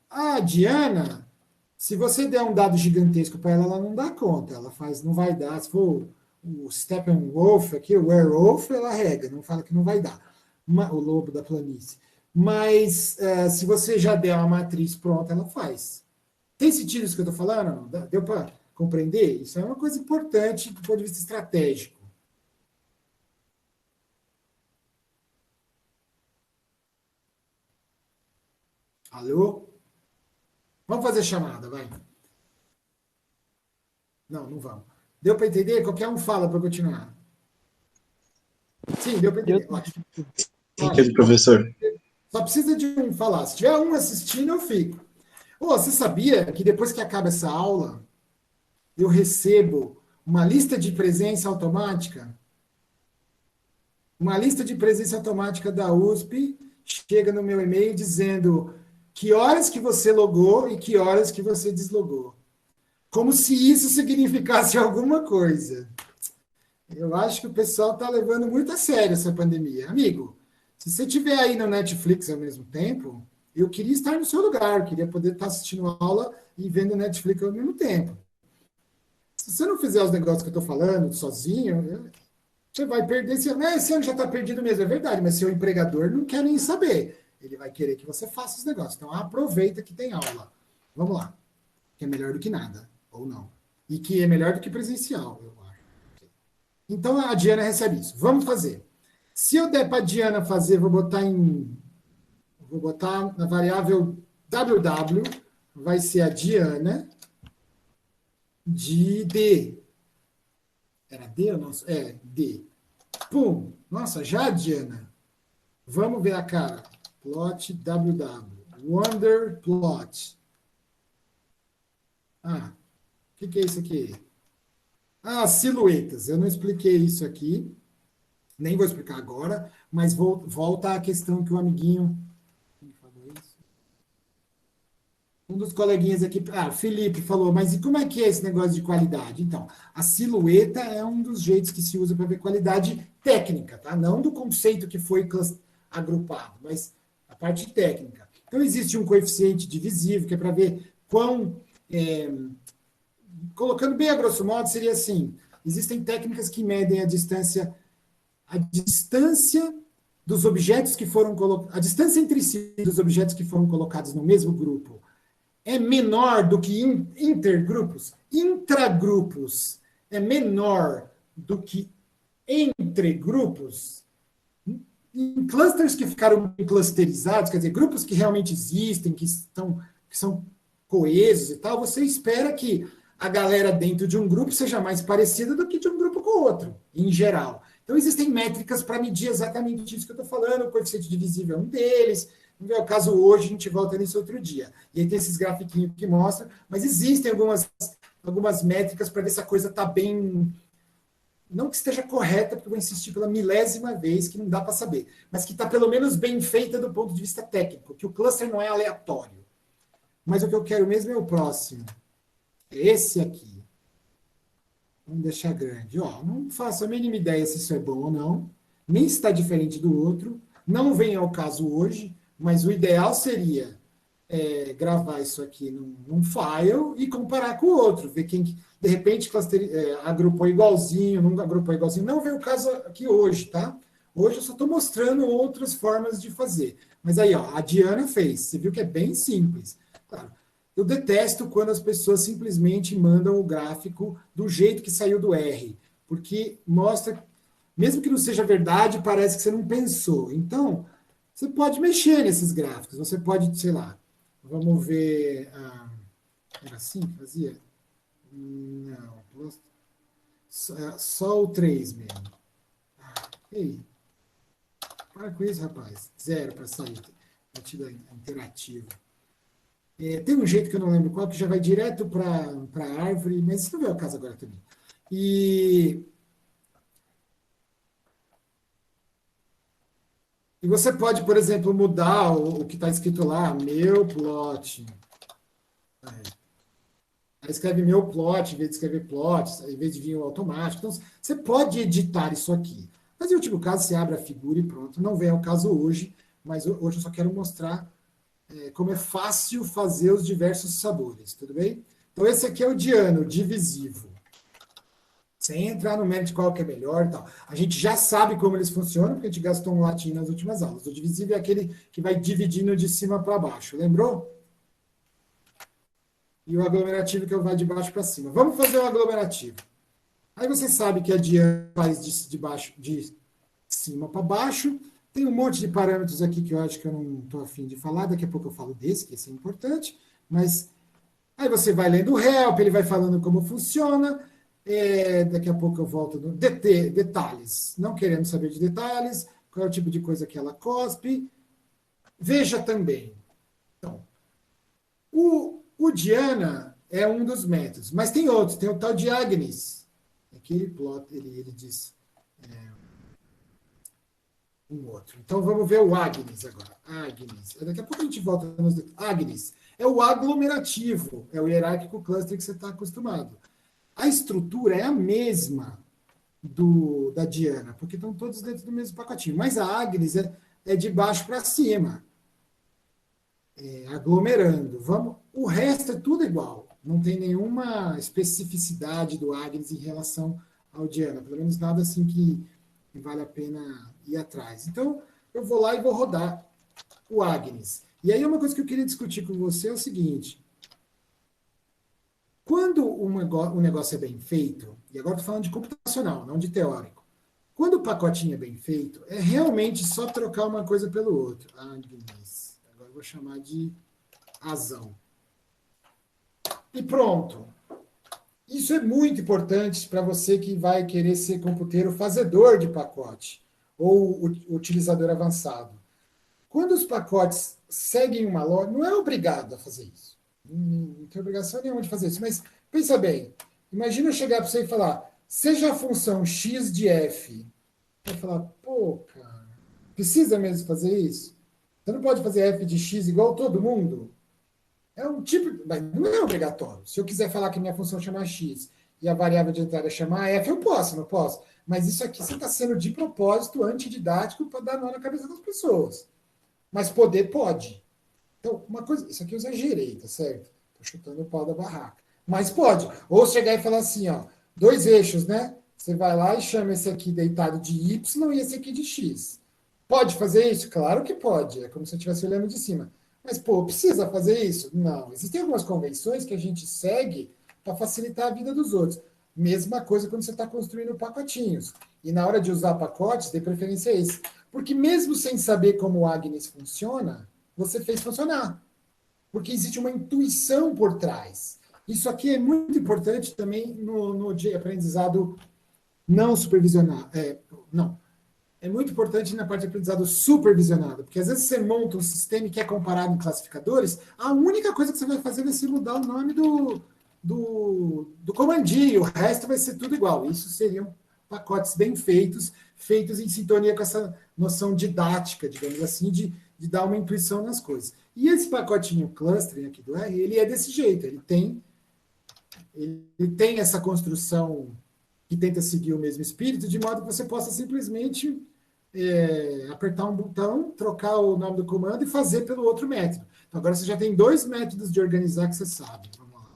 A Diana, se você der um dado gigantesco para ela, ela não dá conta. Ela não vai dar. Se for o Steppenwolf aqui, o Werewolf, ela rega, não fala que não vai dar. O lobo da planície. Mas se você já der uma matriz pronta, ela faz. Tem sentido isso que eu estou falando? Deu para compreender? Isso é uma coisa importante do ponto de vista estratégico. Alô? Vamos fazer chamada, vai. Não vamos. Deu para entender? Qualquer um fala para continuar. Sim, deu para entender. Ótimo. Entendo, professor. Só precisa de um falar. Se tiver um assistindo, eu fico. Você sabia que depois que acaba essa aula, eu recebo uma lista de presença automática? Uma lista de presença automática da USP chega no meu e-mail dizendo que horas que você logou e que horas que você deslogou. Como se isso significasse alguma coisa. Eu acho que o pessoal está levando muito a sério essa pandemia. Amigo, se você estiver aí no Netflix ao mesmo tempo, eu queria estar no seu lugar, eu queria poder estar assistindo a aula e vendo Netflix ao mesmo tempo. Se você não fizer os negócios que eu estou falando sozinho, Você vai perder esse ano. Esse ano já está perdido mesmo, é verdade, mas seu empregador não quer nem saber. Ele vai querer que você faça os negócios. Então, aproveita que tem aula. Vamos lá. Que é melhor do que nada, ou não. E que é melhor do que presencial, eu acho. Então, a Diana recebe isso. Vamos fazer. Se eu der para a Diana fazer, vou botar na variável WW, vai ser a Diana de D. Era D ou não? É, D. Pum! Nossa, já a Diana. Vamos ver a cara. Plot WW. Wonder plot. Ah, o que é isso aqui? Ah, silhuetas. Eu não expliquei isso aqui. Nem vou explicar agora, mas volta à questão que o amiguinho... Quem falou isso? Um dos coleguinhas aqui... Ah, o Felipe falou, mas e como é que é esse negócio de qualidade? Então, a silhueta é um dos jeitos que se usa para ver qualidade técnica, tá? Não do conceito que foi agrupado, mas a parte técnica. Então, existe um coeficiente divisivo, que é para ver quão... colocando bem a grosso modo, seria assim, existem técnicas que medem a distância dos objetos que foram colocados, a distância entre si dos objetos que foram colocados no mesmo grupo é menor do que intergrupos, intragrupos é menor do que entre grupos, em clusters que ficaram clusterizados, quer dizer, grupos que realmente existem, que são coesos e tal, você espera que a galera dentro de um grupo seja mais parecida do que de um grupo com o outro, em geral. Então, existem métricas para medir exatamente isso que eu estou falando, o coeficiente divisível é um deles, não é o caso hoje, a gente volta nisso outro dia. E aí tem esses grafiquinhos que mostram, mas existem algumas métricas para ver se a coisa está bem... Não que esteja correta, porque eu vou insistir pela milésima vez, que não dá para saber, mas que está pelo menos bem feita do ponto de vista técnico, que o cluster não é aleatório. Mas o que eu quero mesmo é o próximo. Esse aqui. Vamos deixar grande. Ó, não faço a mínima ideia se isso é bom ou não. Nem se está diferente do outro. Não vem ao caso hoje, mas o ideal seria gravar isso aqui num file e comparar com o outro. Ver quem, de repente, agrupou igualzinho, não agrupou igualzinho. Não vem o caso aqui hoje, tá? Hoje eu só estou mostrando outras formas de fazer. Mas aí, ó, a Diana fez. Você viu que é bem simples. Claro. Eu detesto quando as pessoas simplesmente mandam o gráfico do jeito que saiu do R, porque mostra, mesmo que não seja verdade, parece que você não pensou. Então, você pode mexer nesses gráficos, você pode, sei lá, vamos ver... era assim que fazia? Não, só o 3 mesmo. Ei, para com isso, rapaz. 0 para sair. Batida interativa. Tem um jeito que eu não lembro qual, que já vai direto para a árvore, mas isso não é o caso agora também. E você pode, por exemplo, mudar o que está escrito lá, meu plot. Aí escreve meu plot, em vez de escrever plot, em vez de vir o automático. Então, você pode editar isso aqui. Mas, em último caso, você abre a figura e pronto. Não vem ao caso hoje, mas hoje eu só quero mostrar como é fácil fazer os diversos sabores, tudo bem? Então, esse aqui é o Diano, divisivo. Sem entrar no mérito de qual que é melhor e tal. A gente já sabe como eles funcionam, porque a gente gastou um latim nas últimas aulas. O divisivo é aquele que vai dividindo de cima para baixo, lembrou? E o aglomerativo que vai de baixo para cima. Vamos fazer o aglomerativo. Aí você sabe que a Diana faz de cima para baixo. Tem um monte de parâmetros aqui que eu acho que eu não estou afim de falar. Daqui a pouco eu falo desse, que esse é importante. Mas aí você vai lendo o help, ele vai falando como funciona. Daqui a pouco eu volto no detalhes. Não queremos saber de detalhes. Qual é o tipo de coisa que ela cospe. Veja também. Então, o Diana é um dos métodos. Mas tem outros. Tem o tal de Agnes. Aqui ele diz... um outro. Então, vamos ver o Agnes agora. Agnes. Daqui a pouco a gente volta nos detalhes. Agnes é o aglomerativo, é o hierárquico cluster que você está acostumado. A estrutura é a mesma da Diana, porque estão todos dentro do mesmo pacotinho. Mas a Agnes é de baixo para cima. Aglomerando. O resto é tudo igual. Não tem nenhuma especificidade do Agnes em relação ao Diana. Pelo menos nada assim e vale a pena ir atrás. Então, eu vou lá e vou rodar o Agnes. E aí, uma coisa que eu queria discutir com você é o seguinte. Quando um negócio é bem feito, e agora estou falando de computacional, não de teórico, quando o pacotinho é bem feito, é realmente só trocar uma coisa pelo outro. Agnes. Agora eu vou chamar de Azão. E pronto. Isso é muito importante para você que vai querer ser computeiro fazedor de pacote ou utilizador avançado. Quando os pacotes seguem uma lógica, não é obrigado a fazer isso. Não tem obrigação nenhuma de fazer isso. Mas pensa bem, imagina eu chegar para você e falar, seja a função x de f. Vai falar, pô, cara, precisa mesmo fazer isso? Você não pode fazer f de x igual todo mundo? É um tipo, mas não é obrigatório. Se eu quiser falar que minha função chama x e a variável de entrada chama f, eu posso, não posso. Mas isso aqui você está sendo de propósito antididático para dar nó na cabeça das pessoas. Mas poder pode. Então, uma coisa, isso aqui eu exagerei, tá certo? Estou chutando o pau da barraca. Mas pode. Ou chegar e falar assim, ó, 2 eixos, né? Você vai lá e chama esse aqui deitado de y e esse aqui de x. Pode fazer isso? Claro que pode. É como se eu estivesse olhando de cima. Mas, pô, precisa fazer isso? Não. Existem algumas convenções que a gente segue para facilitar a vida dos outros. Mesma coisa quando você está construindo pacotinhos. E na hora de usar pacotes, de preferência esse. Porque mesmo sem saber como o Agnes funciona, você fez funcionar. Porque existe uma intuição por trás. Isso aqui é muito importante também no de aprendizado não supervisionado. É muito importante na parte de aprendizado supervisionado, porque às vezes você monta um sistema e quer comparar em classificadores, a única coisa que você vai fazer vai ser mudar o nome do comandinho, o resto vai ser tudo igual. Isso seriam pacotes bem feitos, feitos em sintonia com essa noção didática, digamos assim, de dar uma intuição nas coisas. E esse pacotinho clustering aqui do R, ele é desse jeito, ele tem essa construção que tenta seguir o mesmo espírito, de modo que você possa simplesmente apertar um botão, trocar o nome do comando e fazer pelo outro método. Então, agora você já tem 2 métodos de organizar que você sabe. Vamos lá.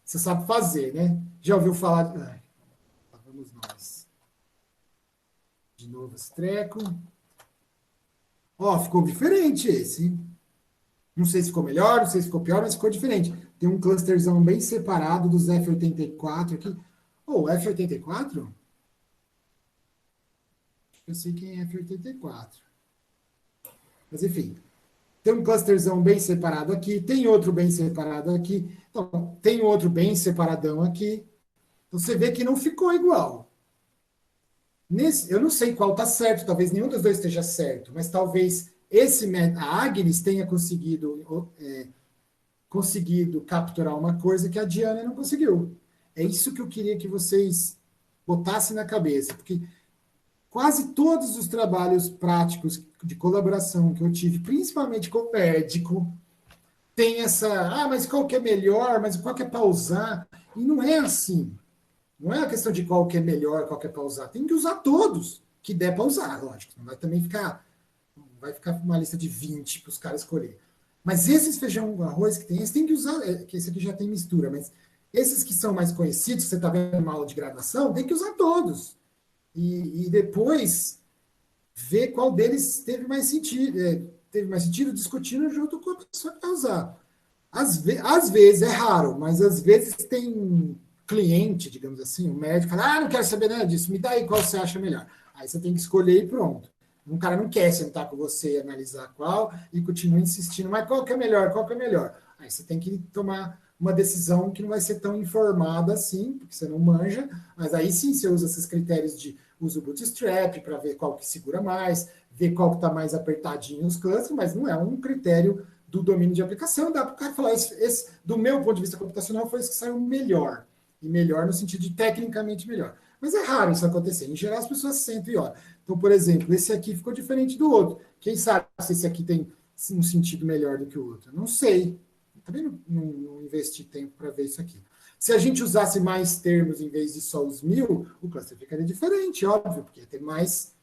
Você sabe fazer, né? Já ouviu falar... vamos nós. De novo esse treco. Ó, ficou diferente esse, hein? Não sei se ficou melhor, não sei se ficou pior, mas ficou diferente. Tem um clusterzão bem separado dos F84 aqui. O F84? Eu sei quem é F84. Mas, enfim. Tem um clusterzão bem separado aqui, tem outro bem separado aqui, então, tem outro bem separadão aqui. Então, você vê que não ficou igual. Eu não sei qual está certo, talvez nenhum dos dois esteja certo, mas talvez a Agnes tenha conseguido capturar uma coisa que a Diana não conseguiu. É isso que eu queria que vocês botassem na cabeça, porque quase todos os trabalhos práticos de colaboração que eu tive, principalmente com o médico, tem essa, mas qual que é melhor, mas qual que é para usar? E não é assim. Não é a questão de qual que é melhor, qual que é para usar. Tem que usar todos que der para usar, lógico. Não vai também vai ficar uma lista de 20 para os caras escolher. Mas esses feijão arroz que tem, eles têm que usar, que esse aqui já tem mistura, mas esses que são mais conhecidos, que você está vendo uma aula de graduação, tem que usar todos. E depois ver qual deles teve mais sentido discutindo junto com a pessoa que vai usar. Às vezes, é raro, mas às vezes tem cliente, digamos assim, um médico fala, não quero saber nada disso, me dá aí qual você acha melhor. Aí você tem que escolher e pronto. Um cara não quer sentar com você e analisar qual e continua insistindo, mas qual que é melhor, qual que é melhor? Aí você tem que tomar uma decisão que não vai ser tão informada assim, porque você não manja, mas aí sim você usa esses critérios de uso bootstrap para ver qual que segura mais, ver qual que está mais apertadinho os clusters, mas não é um critério do domínio de aplicação, dá para o cara falar, esse, do meu ponto de vista computacional, foi esse que saiu melhor, e melhor no sentido de tecnicamente melhor. Mas é raro isso acontecer, em geral as pessoas sentam e olham. Então, por exemplo, esse aqui ficou diferente do outro, quem sabe se esse aqui tem um sentido melhor do que o outro? Não sei, também não investi tempo para ver isso aqui. Se a gente usasse mais termos em vez de só os 1000, o cluster ficaria diferente, óbvio, porque ia ter mais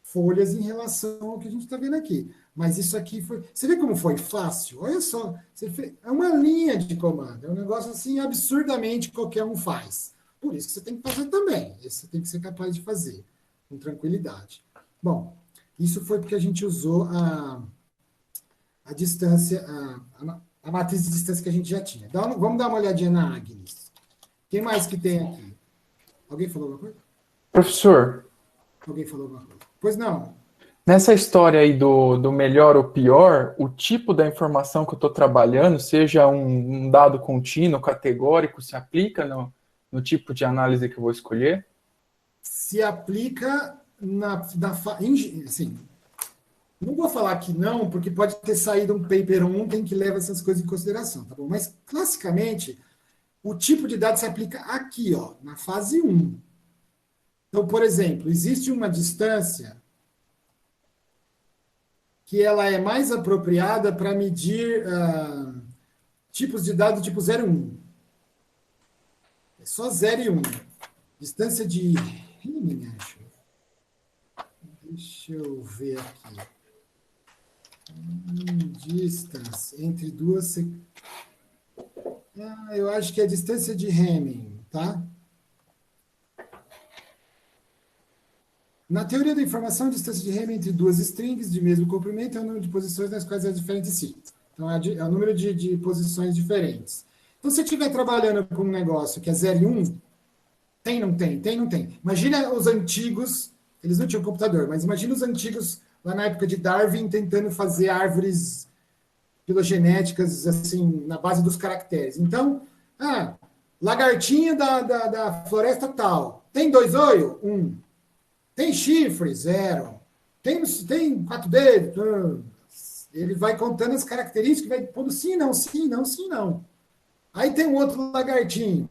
folhas em relação ao que a gente está vendo aqui. Mas isso aqui foi... Você vê como foi fácil? Olha só, é uma linha de comando, é um negócio assim absurdamente qualquer um faz. Por isso que você tem que fazer também, isso você tem que ser capaz de fazer. com tranquilidade. Bom, isso foi porque a gente usou a distância, a matriz de distância que a gente já tinha. Vamos dar uma olhadinha na Agnes. Quem mais que tem aqui? Alguém falou alguma coisa? Professor, Alguém falou alguma coisa? Pois não. nessa história aí do melhor ou pior, o tipo da informação que eu estou trabalhando, seja um dado contínuo, categórico, se aplica no tipo de análise que eu vou escolher? Se aplica assim, não vou falar que não, porque pode ter saído um paper ontem que leva essas coisas em consideração, tá bom? Mas, classicamente, o tipo de dado se aplica aqui, ó, na fase 1. Então, por exemplo, existe uma distância que ela é mais apropriada para medir tipos de dado tipo 0 e 1. É só 0 e 1. Distância de Riemann, acho. Deixa eu ver aqui. Distância entre duas... eu acho que é a distância de Hamming, tá? Na teoria da informação, a distância de Hamming entre duas strings de mesmo comprimento é o número de posições nas quais elas diferem de si. Então, é o número de posições diferentes. Então, se você estiver trabalhando com um negócio que é 0 e 1, tem, não tem? Tem, não tem. Imagina os antigos, eles não tinham computador, mas imagina os antigos, lá na época de Darwin, tentando fazer árvores filogenéticas, assim, na base dos caracteres. Então, lagartinha da floresta tal. Tem 2 olhos? 1. Tem chifre? 0. Tem 4 dedos? Ele vai contando as características, vai pondo sim, não, sim, não, sim, não. Aí tem um outro lagartinho.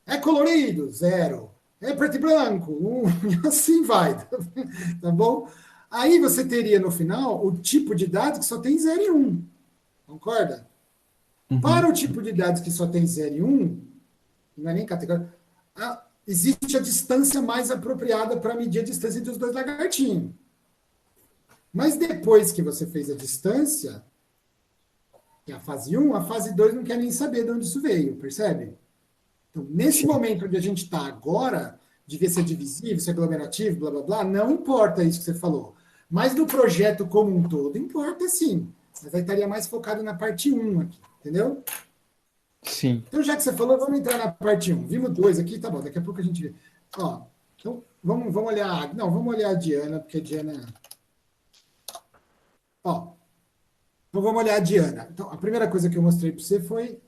É colorido? 0. É preto e branco? 1. E assim vai, tá bom? Aí você teria, no final, o tipo de dados que só tem 0 e 1. Concorda? Uhum. Para o tipo de dados que só tem 0 e 1, não é nem categoria, existe a distância mais apropriada para medir a distância entre os dois lagartinhos. Mas depois que você fez a distância, que é a fase 1, a fase 2 não quer nem saber de onde isso veio, percebe? Então, nesse momento onde a gente está agora, de ver se é divisível, se é aglomerativo, blá, blá, blá, não importa isso que você falou. Mas no projeto como um todo, importa sim. Mas aí estaria mais focado na parte 1 aqui, entendeu? Sim. Então, já que você falou, vamos entrar na parte 1. Vimos 2 aqui, tá bom, daqui a pouco a gente vê. Ó, então, vamos olhar... Não, vamos olhar a Diana, porque a Diana... Ó, então vamos olhar a Diana. Então, a primeira coisa que eu mostrei para você foi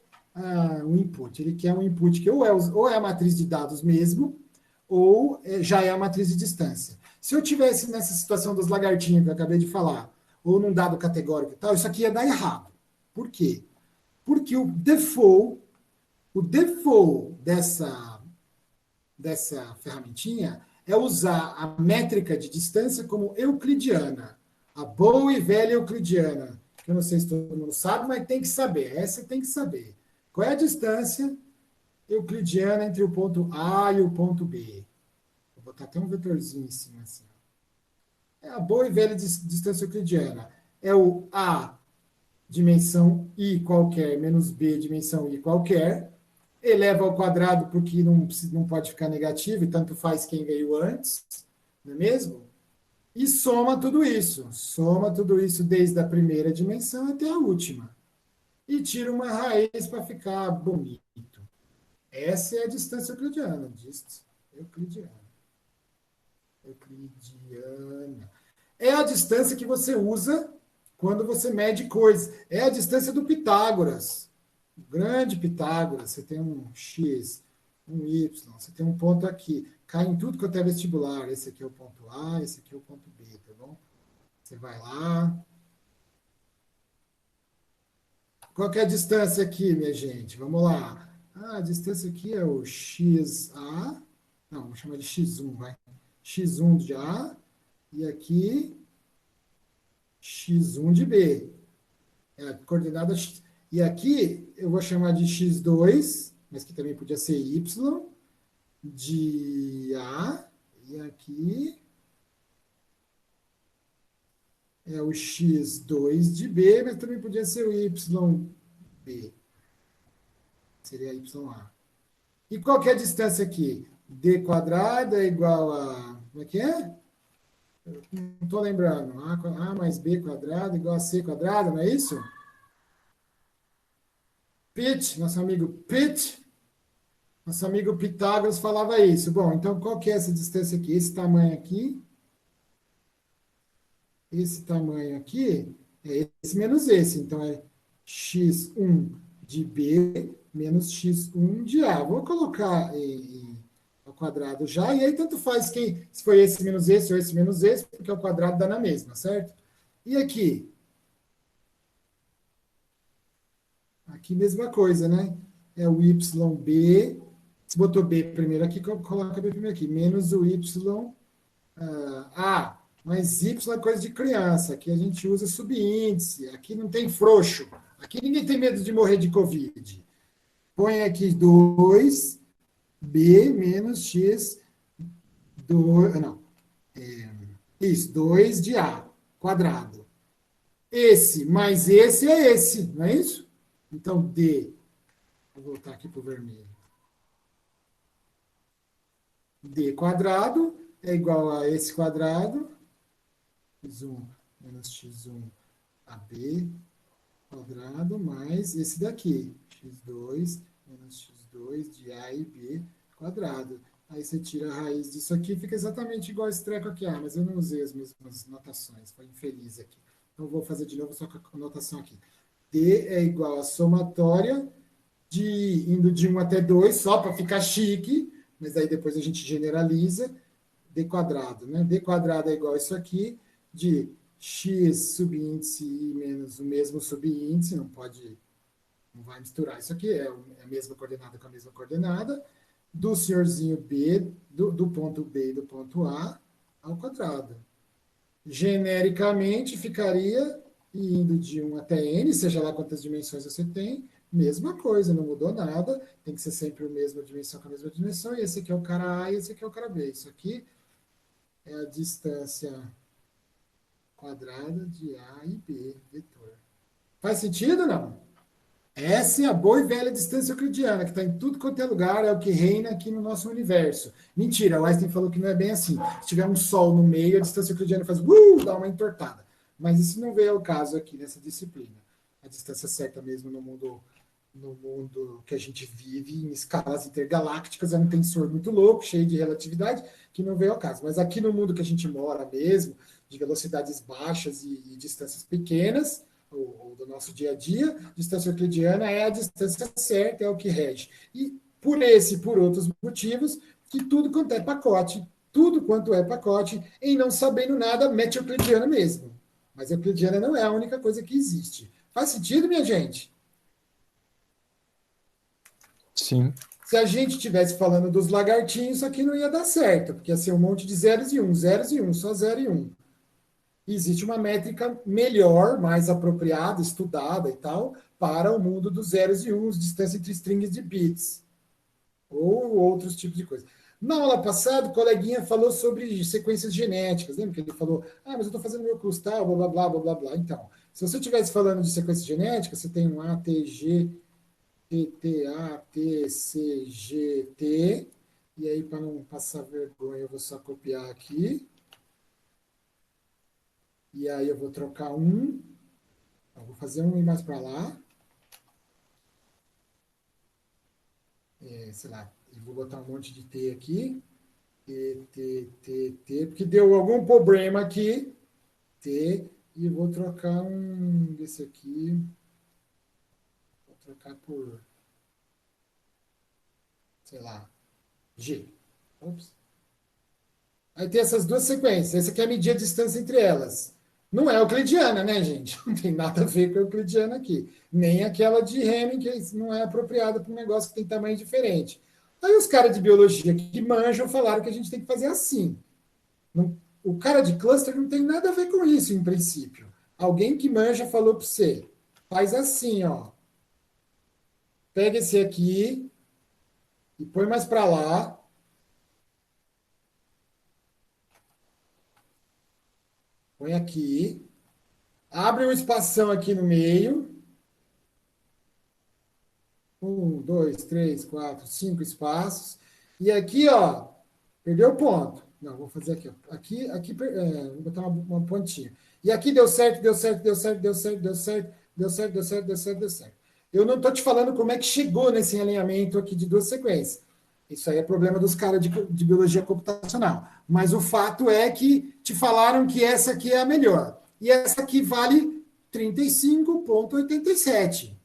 o input. Ele quer um input que ou é a matriz de dados mesmo, ou já é a matriz de distância. Se eu tivesse nessa situação dos lagartinhos que eu acabei de falar, ou num dado categórico e tal, isso aqui ia dar errado. Por quê? Porque o default dessa ferramentinha é usar a métrica de distância como euclidiana. A boa e velha euclidiana. Que eu não sei se todo mundo sabe, mas tem que saber. Essa tem que saber. Qual é a distância euclidiana entre o ponto A e o ponto B? Vou botar até um vetorzinho em cima. Assim. É a boa e velha distância euclidiana. É o A dimensão I qualquer menos B dimensão I qualquer. Eleva ao quadrado porque não pode ficar negativo, e tanto faz quem veio antes, não é mesmo? E soma tudo isso. Soma tudo isso desde a primeira dimensão até a última. E tira uma raiz para ficar bonito. Essa é a distância euclidiana. Euclidiana. É a distância que você usa quando você mede coisas. É a distância do Pitágoras. O grande Pitágoras. Você tem um X, um Y, você tem um ponto aqui. Cai em tudo quanto é vestibular. Esse aqui é o ponto A, esse aqui é o ponto B, tá bom? Você vai lá. Qual que é a distância aqui, minha gente? Vamos lá. A distância aqui é o XA. Não, vamos chamar de X1, vai. X1 de A. E aqui, X1 de B. É a coordenada X. E aqui, eu vou chamar de X2, mas que também podia ser Y, de A. E aqui é o X2 de B, mas também podia ser o YB. Seria YA. E qual que é a distância aqui? D quadrado é igual a Como é que é? Eu não estou lembrando. A mais B quadrado igual a C quadrado, não é isso? Pitt, nosso amigo Pitt, nosso amigo Pitágoras falava isso. Bom, então qual que é essa distância aqui? Esse tamanho aqui é esse menos esse. Então, é x1 de B menos x1 de A. Vou colocar ao quadrado já, e aí tanto faz se foi esse menos esse ou esse menos esse, porque ao quadrado dá na mesma, certo? E aqui? Aqui mesma coisa, né? É o YB, se botou B primeiro aqui, coloca B primeiro aqui, menos o Y, mas Y é coisa de criança, aqui a gente usa subíndice, aqui não tem frouxo, aqui ninguém tem medo de morrer de Covid. Põe aqui 2B menos X, 2 de A, quadrado. Esse mais esse é esse, não é isso? Então, D, vou voltar aqui para o vermelho. D quadrado é igual a esse quadrado, x1 menos x1 AB quadrado, mais esse daqui, x2 menos x2 de A e B quadrado. Aí você tira a raiz disso aqui, fica exatamente igual esse treco aqui. Mas eu não usei as mesmas notações, foi infeliz aqui. Então, vou fazer de novo só com a notação aqui. D é igual a somatória indo de 1 até 2, só para ficar chique, mas aí depois a gente generaliza, D quadrado, né? D quadrado é igual a isso aqui, de x subíndice i menos o mesmo subíndice, não vai misturar isso aqui, é a mesma coordenada com a mesma coordenada, do senhorzinho B, do ponto B e do ponto A ao quadrado. Genericamente, ficaria indo de 1 até n, seja lá quantas dimensões você tem, mesma coisa, não mudou nada, tem que ser sempre a mesma dimensão com a mesma dimensão, e esse aqui é o cara A e esse aqui é o cara B. Isso aqui é a distância quadrada de A e B, vetor. Faz sentido ou não? Essa é a boa e velha distância euclidiana, que está em tudo quanto é lugar, é o que reina aqui no nosso universo. Mentira, o Einstein falou que não é bem assim. Se tiver um sol no meio, a distância euclidiana faz dá uma entortada. Mas isso não veio ao caso aqui nessa disciplina. A distância certa mesmo no mundo que a gente vive, em escalas intergalácticas, é um tensor muito louco, cheio de relatividade, que não veio ao caso. Mas aqui no mundo que a gente mora mesmo, de velocidades baixas e distâncias pequenas, ou do nosso dia a dia, distância euclidiana é a distância certa, é o que rege. E por esse e por outros motivos, que tudo quanto é pacote, em não sabendo nada, mete euclidiana mesmo. Mas euclidiana não é a única coisa que existe. Faz sentido, minha gente? Sim. Se a gente estivesse falando dos lagartinhos, isso aqui não ia dar certo, porque ia ser um monte de zeros e um, só 0 e 1. Existe uma métrica melhor, mais apropriada, estudada e tal, para o mundo dos zeros e uns, distância entre strings de bits, ou outros tipos de coisa. Na aula passada, o coleguinha falou sobre sequências genéticas. Lembra que ele falou, mas eu estou fazendo meu clustal, blá, blá, blá, blá, blá, blá. Então, se você estivesse falando de sequência genética, você tem um ATG, TTA, TCGT, e aí, para não passar vergonha, eu vou só copiar aqui. E aí eu vou trocar um. Eu vou fazer um e mais para lá. Sei lá, eu vou botar um monte de T aqui. T, porque deu algum problema aqui. T, e eu vou trocar um desse aqui. Vou trocar por, sei lá, G. Ops. Aí tem essas duas sequências. Essa aqui é medir a distância entre elas. Não é euclidiana, né, gente? Não tem nada a ver com a euclidiana aqui. Nem aquela de Hamming, que não é apropriada para um negócio que tem tamanho diferente. Aí os caras de biologia que manjam falaram que a gente tem que fazer assim. O cara de cluster não tem nada a ver com isso, em princípio. Alguém que manja falou para você, faz assim, ó. Pega esse aqui e põe mais para lá. Põe aqui. Abre um espação aqui no meio. 1, 2, 3, 4, 5 espaços. E aqui, ó, perdeu o ponto. Não, vou fazer aqui. Ó. Vou botar uma pontinha. E aqui deu certo, deu certo, deu certo, deu certo, deu certo, deu certo, deu certo, deu certo, deu certo. Eu não estou te falando como é que chegou nesse alinhamento aqui de duas sequências. Isso aí é problema dos caras de biologia computacional. Mas o fato é que te falaram que essa aqui é a melhor. E essa aqui vale 35,87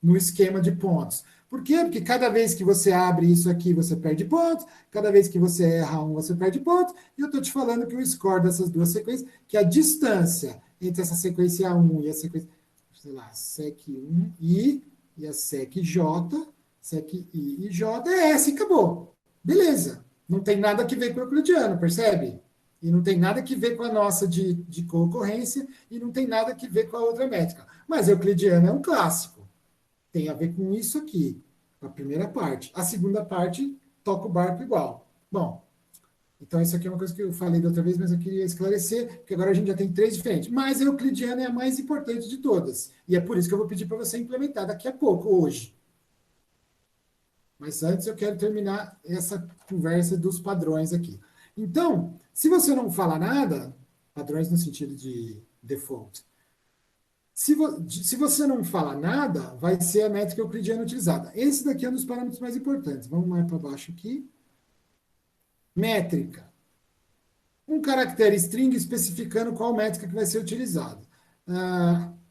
no esquema de pontos. Por quê? Porque cada vez que você abre isso aqui, você perde pontos. Cada vez que você erra um, você perde pontos. E eu estou te falando que o score dessas duas sequências, que a distância entre essa sequência 1 e a sequência, sei lá, SEC1I e a SEC-J, SEC-I e J é essa e acabou. Beleza. Não tem nada que ver com o euclidiano, percebe? E não tem nada que ver com a nossa de concorrência e não tem nada que ver com a outra métrica. Mas euclidiano é um clássico. Tem a ver com isso aqui, a primeira parte. A segunda parte, toca o barco igual. Bom, então isso aqui é uma coisa que eu falei da outra vez, mas eu queria esclarecer, porque agora a gente já tem 3 diferentes. Mas a euclidiana é a mais importante de todas. E é por isso que eu vou pedir para você implementar daqui a pouco, hoje. Mas antes eu quero terminar essa conversa dos padrões aqui. Então, se você não fala nada, padrões no sentido de default, se você não fala nada, vai ser a métrica euclidiana utilizada. Esse daqui é um dos parâmetros mais importantes. Vamos mais para baixo aqui. Métrica. Um caractere string especificando qual métrica que vai ser utilizada.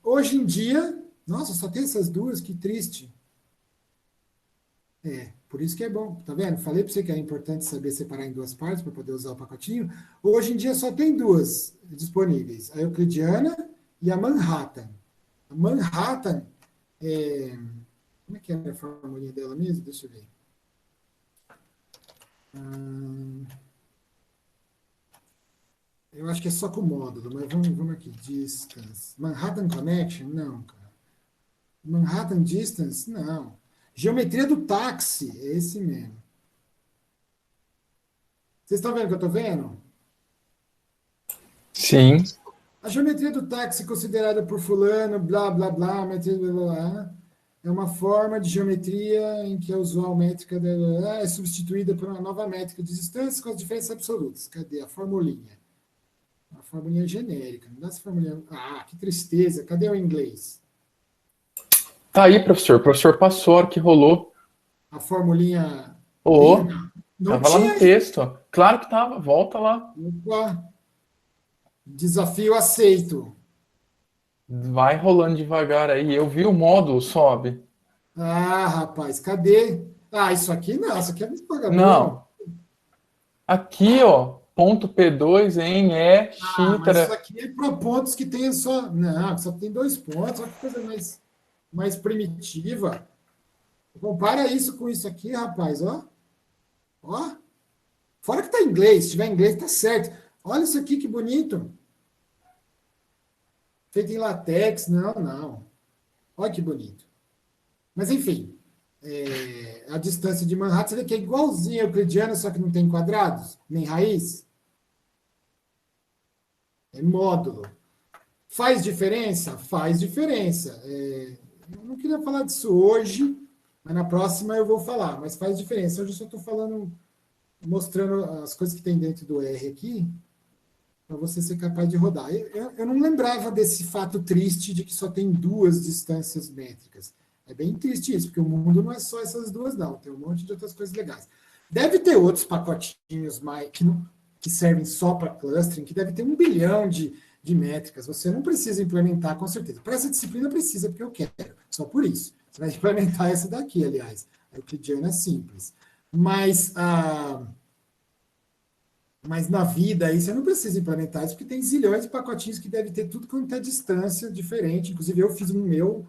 Hoje em dia, nossa, só tem essas duas, que triste. Por isso que é bom, tá vendo? Falei para você que é importante saber separar em duas partes para poder usar o pacotinho. Hoje em dia só tem duas disponíveis, a euclidiana e a Manhattan. A Manhattan, como é que é a formulinha dela mesmo? Deixa eu ver. Eu acho que é só com módulo, mas vamos aqui. Distance. Manhattan Connection? Não, cara. Manhattan Distance? Não. Geometria do táxi, é esse mesmo. Vocês estão vendo o que eu estou vendo? Sim. A geometria do táxi considerada por fulano, blá, blá, blá, blá, blá, blá, é uma forma de geometria em que a usual métrica é substituída por uma nova métrica de distância com as diferenças absolutas. Cadê a formulinha? A formulinha genérica. Não dá essa formulinha. Que tristeza. Cadê o inglês? Tá aí, professor. O professor passou a hora que rolou. A formulinha... Não tava lá no texto. Claro que tava. Volta lá. Opa. Desafio aceito. Vai rolando devagar aí. Eu vi o módulo, sobe. Rapaz, cadê? Isso aqui não. Isso aqui é muito vagabundo. Não. Aqui, ó. Ponto P2 em E, mas isso aqui é para pontos que tem só... Não, só tem 2 pontos. Olha que coisa mais primitiva. Compara isso com isso aqui, rapaz, ó. Ó. Fora que tá em inglês. Se tiver em inglês, tá certo. Olha isso aqui, que bonito. Feito em latex. Não. Olha que bonito. Mas, enfim. A distância de Manhattan, você vê que é igualzinha a euclidiana, só que não tem quadrados, nem raiz. É módulo. Faz diferença? Faz diferença. Eu não queria falar disso hoje, mas na próxima eu vou falar. Mas faz diferença. Hoje eu só estou falando, mostrando as coisas que tem dentro do R aqui, para você ser capaz de rodar. Eu não lembrava desse fato triste de que só tem 2 distâncias métricas. É bem triste isso, porque o mundo não é só essas 2, não. Tem um monte de outras coisas legais. Deve ter outros pacotinhos que servem só para clustering, que deve ter 1 bilhão de métricas. Você não precisa implementar, com certeza. Para essa disciplina precisa, porque eu quero. Só por isso. Você vai implementar essa daqui, aliás. A euclidiana é simples. Mas na vida aí você não precisa implementar isso, porque tem zilhões de pacotinhos que devem ter tudo quanto é distância diferente. Inclusive, eu fiz um meu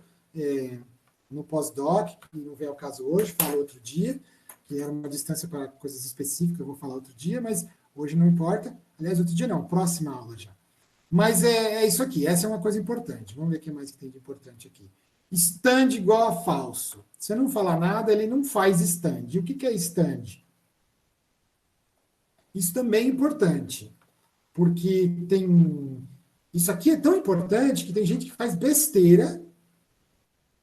no pós-doc, que não vem ao caso hoje, falo outro dia, que era uma distância para coisas específicas, eu vou falar outro dia, mas hoje não importa. Aliás, outro dia não, próxima aula já. Mas é isso aqui, essa é uma coisa importante. Vamos ver o que mais que tem de importante aqui. Stand igual a falso. Se você não falar nada, ele não faz stand. E o que é stand? Isso também é importante, porque isso aqui é tão importante que tem gente que faz besteira,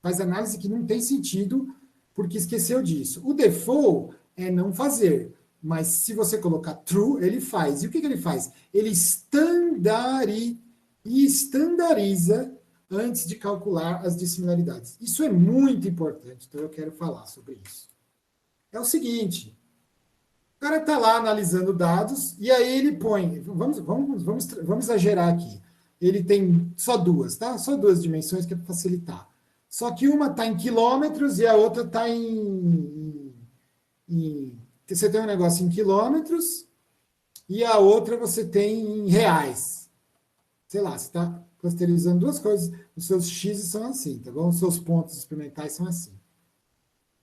faz análise que não tem sentido, porque esqueceu disso. O default é não fazer. Mas se você colocar true, ele faz. E o que ele faz? Ele estandariza antes de calcular as dissimilaridades. Isso é muito importante, então eu quero falar sobre isso. É o seguinte, o cara está lá analisando dados, e aí ele põe, vamos exagerar aqui, ele tem só duas, tá? Só duas dimensões que é para facilitar. Só que uma está em quilômetros e a outra está você tem um negócio em quilômetros e a outra você tem em reais. Sei lá, você está clusterizando duas coisas, os seus x são assim, tá bom? Os seus pontos experimentais são assim.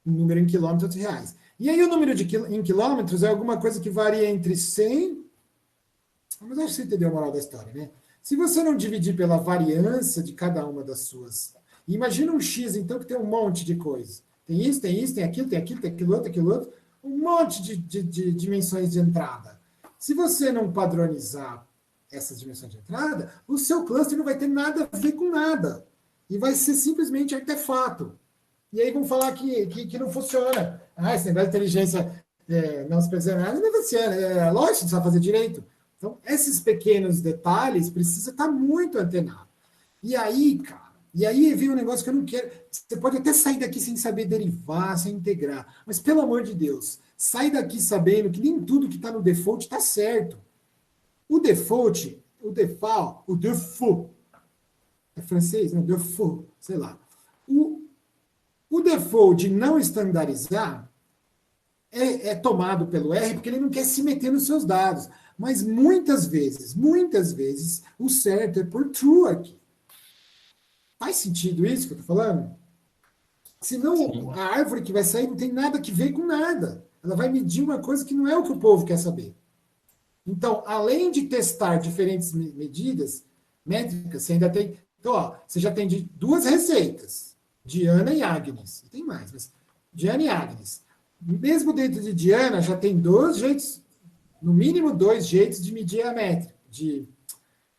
Um número em quilômetros e outros reais. E aí o número em quilômetros é alguma coisa que varia entre 100... Mas acho que você entendeu a moral da história, né? Se você não dividir pela variância de cada uma das suas... Imagina um x, então, que tem um monte de coisa. Tem isso, tem aquilo, tem aquilo outro. Um monte de dimensões de entrada. Se você não padronizar essas dimensões de entrada, o seu cluster não vai ter nada a ver com nada. E vai ser simplesmente artefato. E aí vão falar que não funciona. Esse negócio de inteligência não se precisa nada, não funciona. Lógico que você vai fazer direito. Então, esses pequenos detalhes precisa estar muito antenado. E aí, cara, vem um negócio que eu não quero. Você pode até sair daqui sem saber derivar, sem integrar. Mas, pelo amor de Deus, sai daqui sabendo que nem tudo que está no default está certo. O default, é francês, não? Default, sei lá. O default de não estandarizar é tomado pelo R porque ele não quer se meter nos seus dados. Mas muitas vezes, o certo é por true aqui. Faz sentido isso que eu estou falando? Senão, sim, a árvore que vai sair não tem nada que ver com nada. Ela vai medir uma coisa que não é o que o povo quer saber. Então, além de testar diferentes medidas, métricas, você ainda tem... Então, ó, você já tem duas receitas. Diana e Agnes. Tem mais, mas Diana e Agnes. Mesmo dentro de Diana, já tem dois jeitos, no mínimo dois jeitos de medir a métrica, de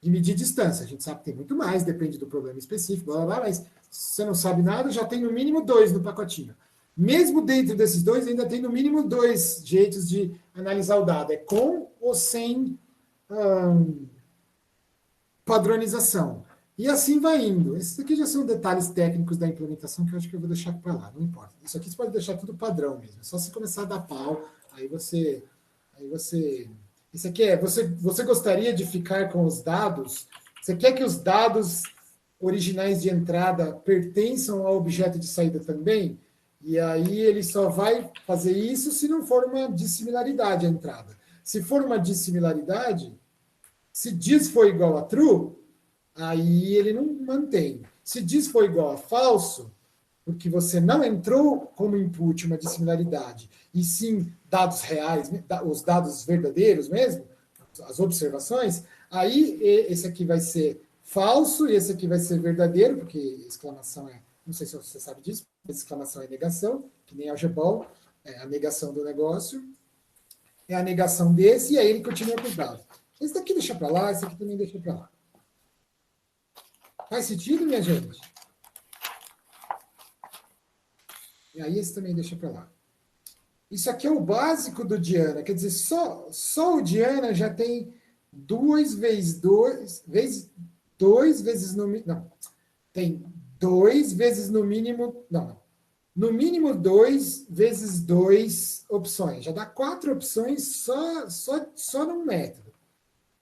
medir distância. A gente sabe que tem muito mais, depende do problema específico, blá, blá, blá, mas se você não sabe nada, já tem no mínimo dois no pacotinho. Mesmo dentro desses dois, ainda tem no mínimo dois jeitos de analisar o dado. É com ou sem padronização. E assim vai indo. Esses aqui já são detalhes técnicos da implementação que eu acho que eu vou deixar para lá, não importa. Isso aqui você pode deixar tudo padrão mesmo. É só você começar a dar pau, aí você... Isso aqui você gostaria de ficar com os dados? Você quer que os dados originais de entrada pertençam ao objeto de saída também? E aí ele só vai fazer isso se não for uma dissimilaridade a entrada. Se for uma dissimilaridade, se diz for igual a true, aí ele não mantém. Se diz for igual a falso, porque você não entrou como input uma dissimilaridade, e sim dados reais, os dados verdadeiros mesmo, as observações, aí esse aqui vai ser falso, e esse aqui vai ser verdadeiro, porque exclamação não sei se você sabe disso, exclamação é negação, que nem algebra, é a negação do negócio, é a negação desse, e aí ele continua com os dados. Esse daqui deixa para lá, esse aqui também deixa para lá. Faz sentido, minha gente? E aí esse também deixa para lá. Isso aqui é o básico do Diana, quer dizer, só o Diana já tem 2 vezes no mínimo, não, tem 2 vezes no mínimo, não, no mínimo 2 vezes 2 opções, já dá 4 opções só num método.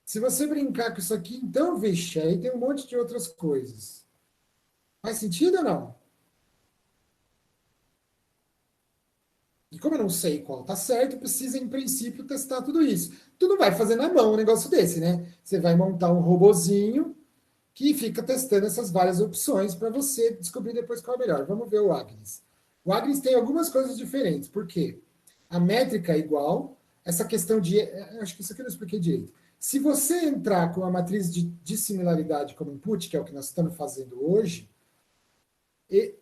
Se você brincar com isso aqui, então, vixe, aí tem um monte de outras coisas. Faz sentido ou não? E como eu não sei qual está certo, precisa, em princípio, testar tudo isso. Tu não vai fazer na mão um negócio desse, né? Você vai montar um robozinho que fica testando essas várias opções para você descobrir depois qual é melhor. Vamos ver o Agnes. O Agnes tem algumas coisas diferentes. Por quê? A métrica é igual. Essa questão de... Acho que isso aqui eu não expliquei direito. Se você entrar com a matriz de dissimilaridade como input, que é o que nós estamos fazendo hoje,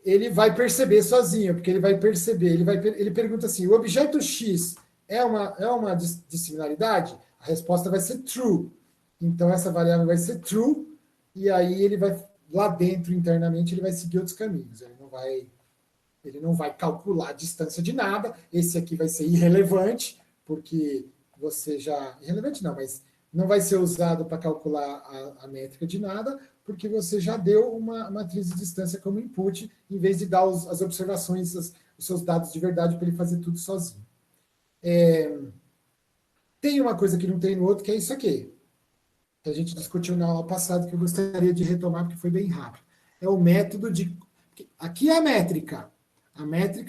ele vai perceber sozinho, porque ele vai perceber, ele pergunta assim, o objeto X é uma dissimilaridade? A resposta vai ser true. Então, essa variável vai ser true, e aí ele vai, lá dentro, internamente, ele vai seguir outros caminhos. Ele não vai calcular a distância de nada, esse aqui vai ser irrelevante, porque você já... Irrelevante não, mas não vai ser usado para calcular a métrica de nada, porque você já deu uma matriz de distância como input, em vez de dar as observações, os seus dados de verdade para ele fazer tudo sozinho. Tem uma coisa que não tem no outro, que é isso aqui, que a gente discutiu na aula passada, que eu gostaria de retomar, porque foi bem rápido. É o método de... Aqui é a métrica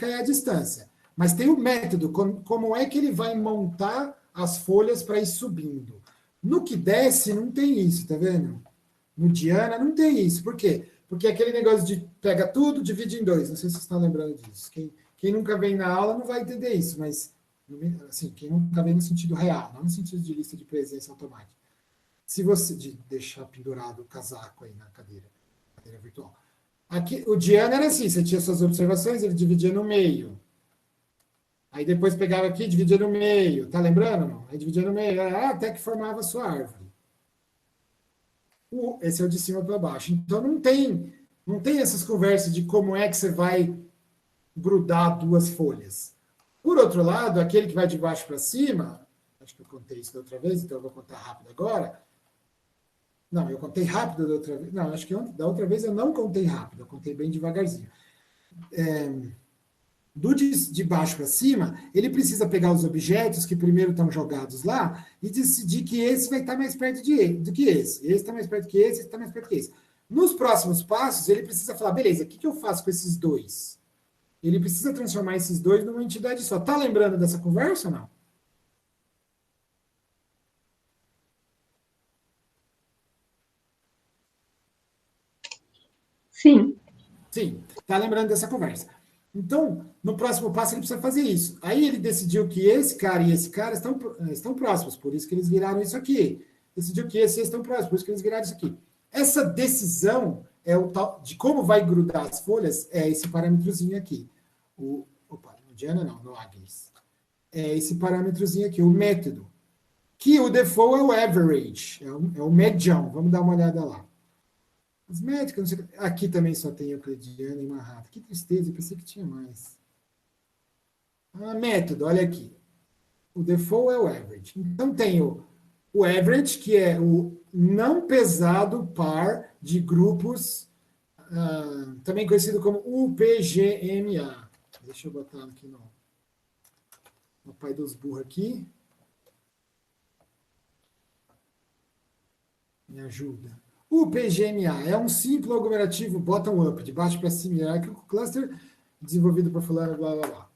é a distância, mas tem o método, como é que ele vai montar as folhas para ir subindo. No que desce, não tem isso, tá vendo? No Diana, não tem isso. Por quê? Porque aquele negócio de pega tudo, divide em 2. Não sei se vocês estão lembrando disso. Quem nunca vem na aula não vai entender isso, mas assim, quem nunca vem no sentido real, não no sentido de lista de presença automática. Se você deixar pendurado o casaco aí na cadeira virtual. Aqui, o Diana era assim, você tinha suas observações, ele dividia no meio. Aí depois pegava aqui e dividia no meio. Tá lembrando? Não? Aí dividia no meio, até que formava a sua árvore. Esse é o de cima para baixo. Então não tem essas conversas de como é que você vai grudar duas folhas. Por outro lado, aquele que vai de baixo para cima, acho que eu contei isso da outra vez, então eu vou contar rápido agora. Não, eu contei rápido da outra vez. Não, acho que da outra vez eu não contei rápido, eu contei bem devagarzinho. Do de baixo para cima, ele precisa pegar os objetos que primeiro estão jogados lá e decidir que esse vai estar mais perto do que esse. Esse está mais perto que esse está mais perto que esse. Nos próximos passos, ele precisa falar, beleza, o que eu faço com esses dois? Ele precisa transformar esses dois numa entidade só. Tá lembrando dessa conversa ou não? Sim. Sim, tá lembrando dessa conversa. Então, no próximo passo, ele precisa fazer isso. Aí ele decidiu que esse cara e esse cara estão próximos, por isso que eles viraram isso aqui. Decidiu que esse e esse estão próximos, por isso que eles viraram isso aqui. Essa decisão é o tal de como vai grudar as folhas, é esse parâmetrozinho aqui. No Diana não, no Agnes. É esse parâmetrozinho aqui, o método. Que o default é o average, é o medião. Vamos dar uma olhada lá. As métricas, não sei, aqui também só tem euclidiano e Manhattan. Que tristeza, eu pensei que tinha mais. Método, olha aqui. O default é o average. Então tem o average, que é o não pesado par de grupos, também conhecido como UPGMA. Deixa eu botar aqui no pai dos burros aqui. Me ajuda. O PGMA é um simples aglomerativo bottom-up, de baixo para cima, hierárquico cluster, desenvolvido por fulano, blá, blá, blá.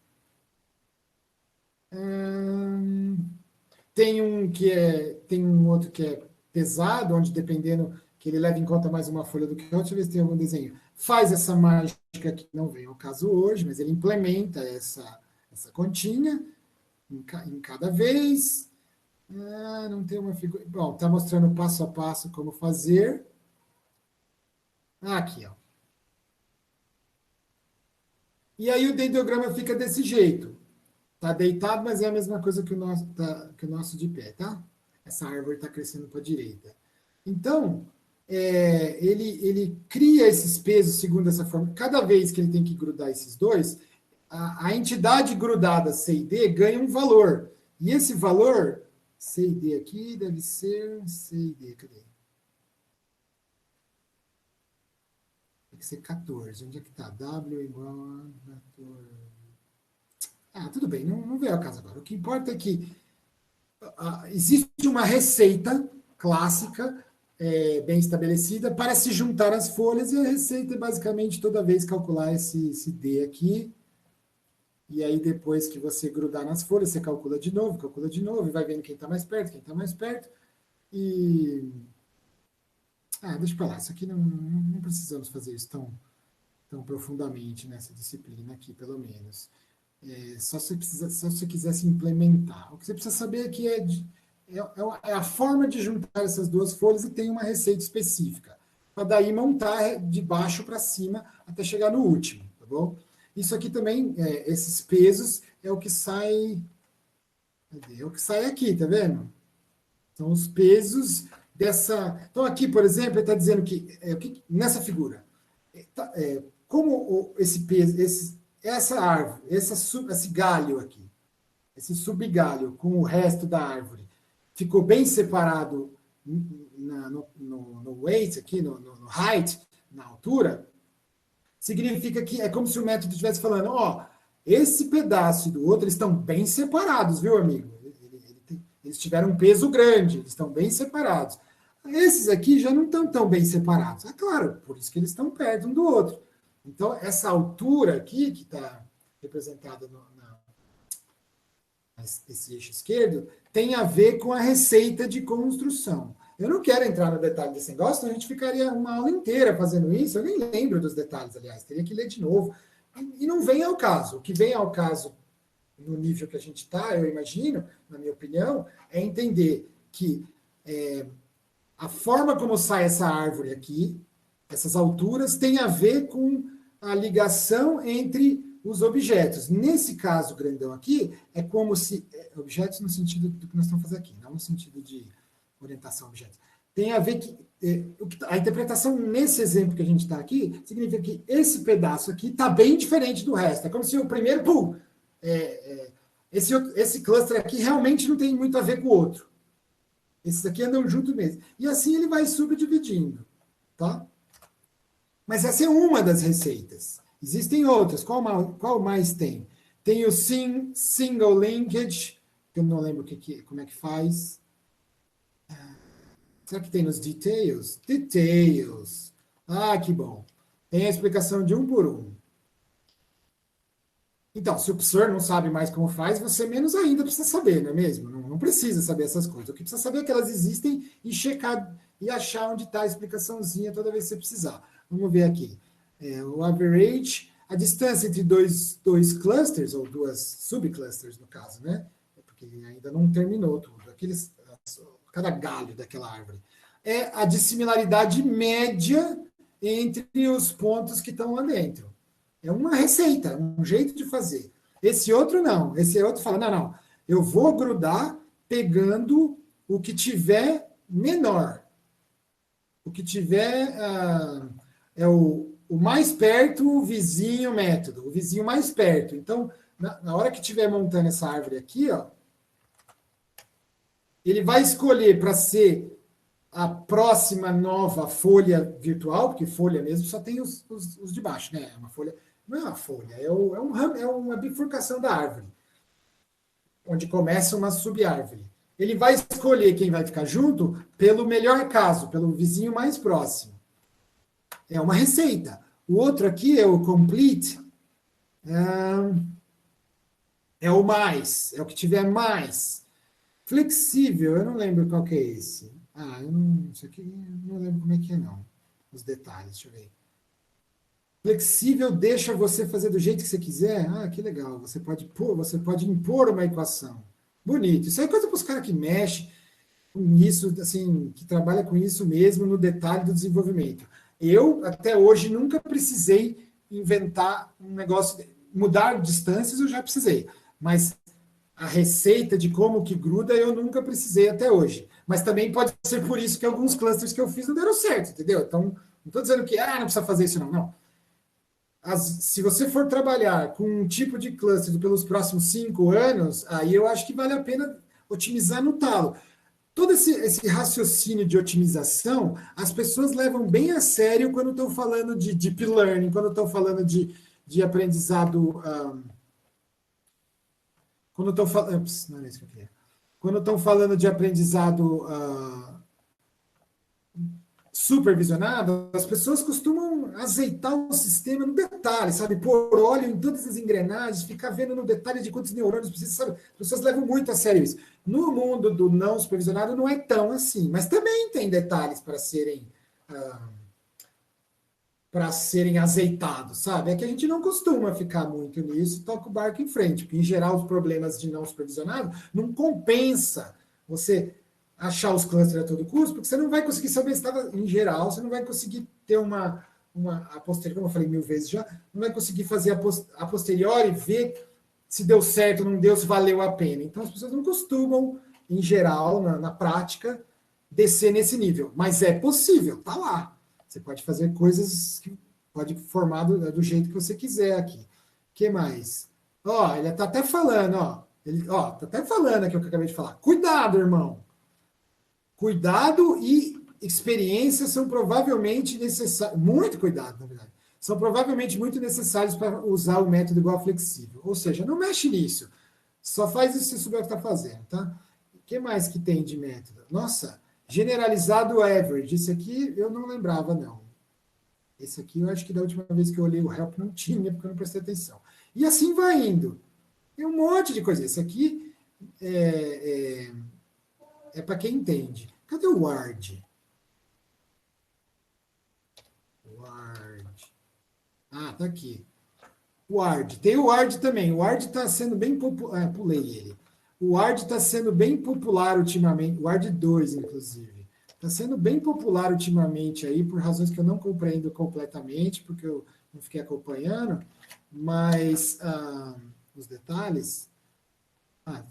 Tem um outro que é pesado, onde dependendo que ele leva em conta mais uma folha do que a outra. Deixa eu ver se tem algum desenho. Faz essa mágica que não vem ao caso hoje, mas ele implementa essa continha em cada vez. Não tem uma figura. Bom, está mostrando passo a passo como fazer. Aqui, ó. E aí o dendrograma fica desse jeito. Está deitado, mas é a mesma coisa que o nosso de pé, tá? Essa árvore está crescendo para a direita. Então, ele cria esses pesos segundo essa forma. Cada vez que ele tem que grudar esses dois, a entidade grudada C e D ganha um valor. E esse valor... C e D aqui deve ser C e D, cadê? Tem que ser 14. Onde é que está? W igual a 14. Tudo bem, não veio ao caso agora. O que importa é que existe uma receita clássica, bem estabelecida, para se juntar as folhas, e a receita é basicamente toda vez calcular esse D aqui. E aí, depois que você grudar nas folhas, você calcula de novo, e vai vendo quem está mais perto, E. Deixa para lá. Isso aqui não precisamos fazer isso tão profundamente nessa disciplina aqui, pelo menos. Só se você quisesse implementar. O que você precisa saber é que é a forma de juntar essas duas folhas e tem uma receita específica. Para daí montar de baixo para cima até chegar no último, tá bom? Isso aqui também, esses pesos, é o que sai... É o que sai aqui, tá vendo? São os pesos dessa... Então, aqui, por exemplo, ele está dizendo que nessa figura, como esse peso, essa árvore, esse galho aqui, esse subgalho com o resto da árvore ficou bem separado no weight, aqui no height, na altura, significa que é como se o método estivesse falando, ó, esse pedaço e do outro, eles estão bem separados, viu, amigo? Eles tiveram um peso grande, eles estão bem separados. Esses aqui já não estão tão bem separados. É claro, por isso que eles estão perto um do outro. Então, essa altura aqui, que está representada nesse eixo esquerdo, tem a ver com a receita de construção. Eu não quero entrar no detalhe desse negócio, senão a gente ficaria uma aula inteira fazendo isso. Eu nem lembro dos detalhes, aliás, teria que ler de novo. E não vem ao caso. O que vem ao caso, no nível que a gente está, eu imagino, na minha opinião, é entender que a forma como sai essa árvore aqui, essas alturas, tem a ver com a ligação entre os objetos. Nesse caso grandão aqui, é como se... objetos no sentido do que nós estamos fazendo aqui, não no sentido de orientação a objetos. Tem a ver que... a interpretação nesse exemplo que a gente está aqui, significa que esse pedaço aqui está bem diferente do resto. É como se o primeiro... esse cluster aqui realmente não tem muito a ver com o outro. Esses aqui andam junto mesmo. E assim ele vai subdividindo. Tá? Mas essa é uma das receitas. Existem outras. Qual mais tem? Tem o single linkage, que eu não lembro como é que faz. Será que tem nos details? Details. Ah, que bom. Tem a explicação de um por um. Então, se o professor não sabe mais como faz, você menos ainda precisa saber, não é mesmo? Não precisa saber essas coisas. O que precisa saber é que elas existem e checar e achar onde está a explicaçãozinha toda vez que você precisar. Vamos ver aqui. O average, a distância entre dois clusters, ou duas subclusters, no caso, né? Porque ainda não terminou tudo. Cada galho daquela árvore. É a dissimilaridade média entre os pontos que estão lá dentro. É uma receita, um jeito de fazer. Esse outro não. Esse outro fala, não, eu vou grudar pegando o que tiver menor. O que tiver é o mais perto, o vizinho método. O vizinho mais perto. Então, na hora que estiver montando essa árvore aqui, ó, ele vai escolher para ser a próxima nova folha virtual, porque folha mesmo só tem os de baixo, né? Uma folha, não é uma folha, é uma bifurcação da árvore, onde começa uma subárvore. Ele vai escolher quem vai ficar junto pelo melhor caso, pelo vizinho mais próximo. É uma receita. O outro aqui é o complete, é o mais, é o que tiver mais. Flexível, eu não lembro qual que é esse. Isso aqui eu não lembro como é que é, não. Os detalhes, deixa eu ver. Flexível deixa você fazer do jeito que você quiser. Que legal. Você pode impor uma equação. Bonito. Isso aí é coisa para os caras que mexem com isso, assim, que trabalha com isso mesmo no detalhe do desenvolvimento. Eu, até hoje, nunca precisei inventar um negócio, mudar distâncias, eu já precisei. Mas a receita de como que gruda, eu nunca precisei até hoje. Mas também pode ser por isso que alguns clusters que eu fiz não deram certo, entendeu? Então, não estou dizendo que não precisa fazer isso, não. Se você for trabalhar com um tipo de cluster pelos próximos 5 anos, aí eu acho que vale a pena otimizar no talo. Todo esse raciocínio de otimização, as pessoas levam bem a sério quando estão falando de deep learning, quando estão falando de aprendizado... Quando estão falando... Não é isso que eu queria. Quando estão falando de aprendizado supervisionado, as pessoas costumam azeitar o sistema no detalhe, sabe? Pôr óleo em todas as engrenagens, ficar vendo no detalhe de quantos neurônios precisa, sabe? As pessoas levam muito a sério isso. No mundo do não supervisionado não é tão assim, mas também tem detalhes para serem azeitados, sabe? É que a gente não costuma ficar muito nisso e toca o barco em frente, porque, em geral, os problemas de não supervisionado não compensa você achar os clusters a todo custo, porque você não vai conseguir saber se estava, em geral, você não vai conseguir ter a posteriori, como eu falei 1000 vezes já, não vai conseguir fazer a posteriori, ver se deu certo, não deu, se valeu a pena. Então, as pessoas não costumam, em geral, na prática, descer nesse nível. Mas é possível, tá lá. Você pode fazer coisas que pode formar do jeito que você quiser aqui. O que mais? Ele está até falando, Ó, tá até falando aqui o que eu acabei de falar. Cuidado, irmão. Cuidado e experiência são provavelmente necessários. Muito cuidado, na verdade. São provavelmente muito necessários para usar o método igual flexível. Ou seja, não mexe nisso. Só faz isso se souber o que está fazendo, tá? O que mais que tem de método? Nossa, generalizado average. Isso aqui eu não lembrava, não. Esse aqui eu acho que da última vez que eu olhei o help não tinha, porque eu não prestei atenção. E assim vai indo. Tem um monte de coisa. Esse aqui é para quem entende. Cadê o ward? Ah, tá aqui. Ward. Tem o Ward também. O Ward está sendo bem popular. Pulei ele. O Ward está sendo bem popular ultimamente. O Ward 2, inclusive. Está sendo bem popular ultimamente aí, por razões que eu não compreendo completamente, porque eu não fiquei acompanhando. Mas os detalhes.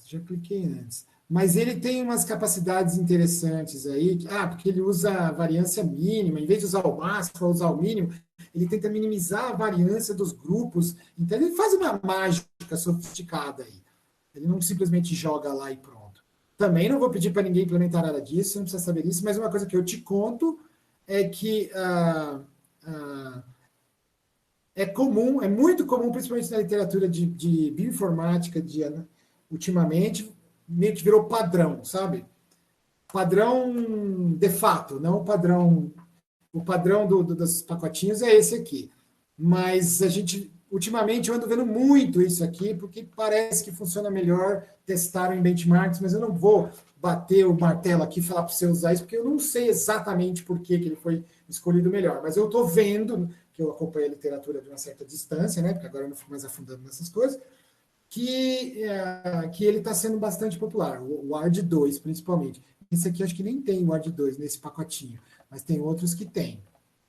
Já cliquei antes. Mas ele tem umas capacidades interessantes aí. Porque ele usa a variância mínima. Em vez de usar o máximo, ou usar o mínimo, ele tenta minimizar a variância dos grupos. Então, ele faz uma mágica sofisticada aí. Ele não simplesmente joga lá e pronto. Também não vou pedir para ninguém implementar nada disso, você não precisa saber disso, mas uma coisa que eu te conto é que é comum, é muito comum, principalmente na literatura de bioinformática, ultimamente, meio que virou padrão, sabe? Padrão de fato, não o padrão... O padrão dos pacotinhos é esse aqui. Mas a gente, ultimamente, eu ando vendo muito isso aqui, porque parece que funciona melhor, testaram em benchmarks, mas eu não vou bater o martelo aqui e falar para você usar isso, porque eu não sei exatamente por que ele foi escolhido melhor. Mas eu estou vendo, que eu acompanho a literatura de uma certa distância, né, porque agora eu não fico mais afundando nessas coisas, que ele está sendo bastante popular, o Ward 2, principalmente. Esse aqui acho que nem tem o Ward 2 nesse pacotinho, mas tem outros que tem,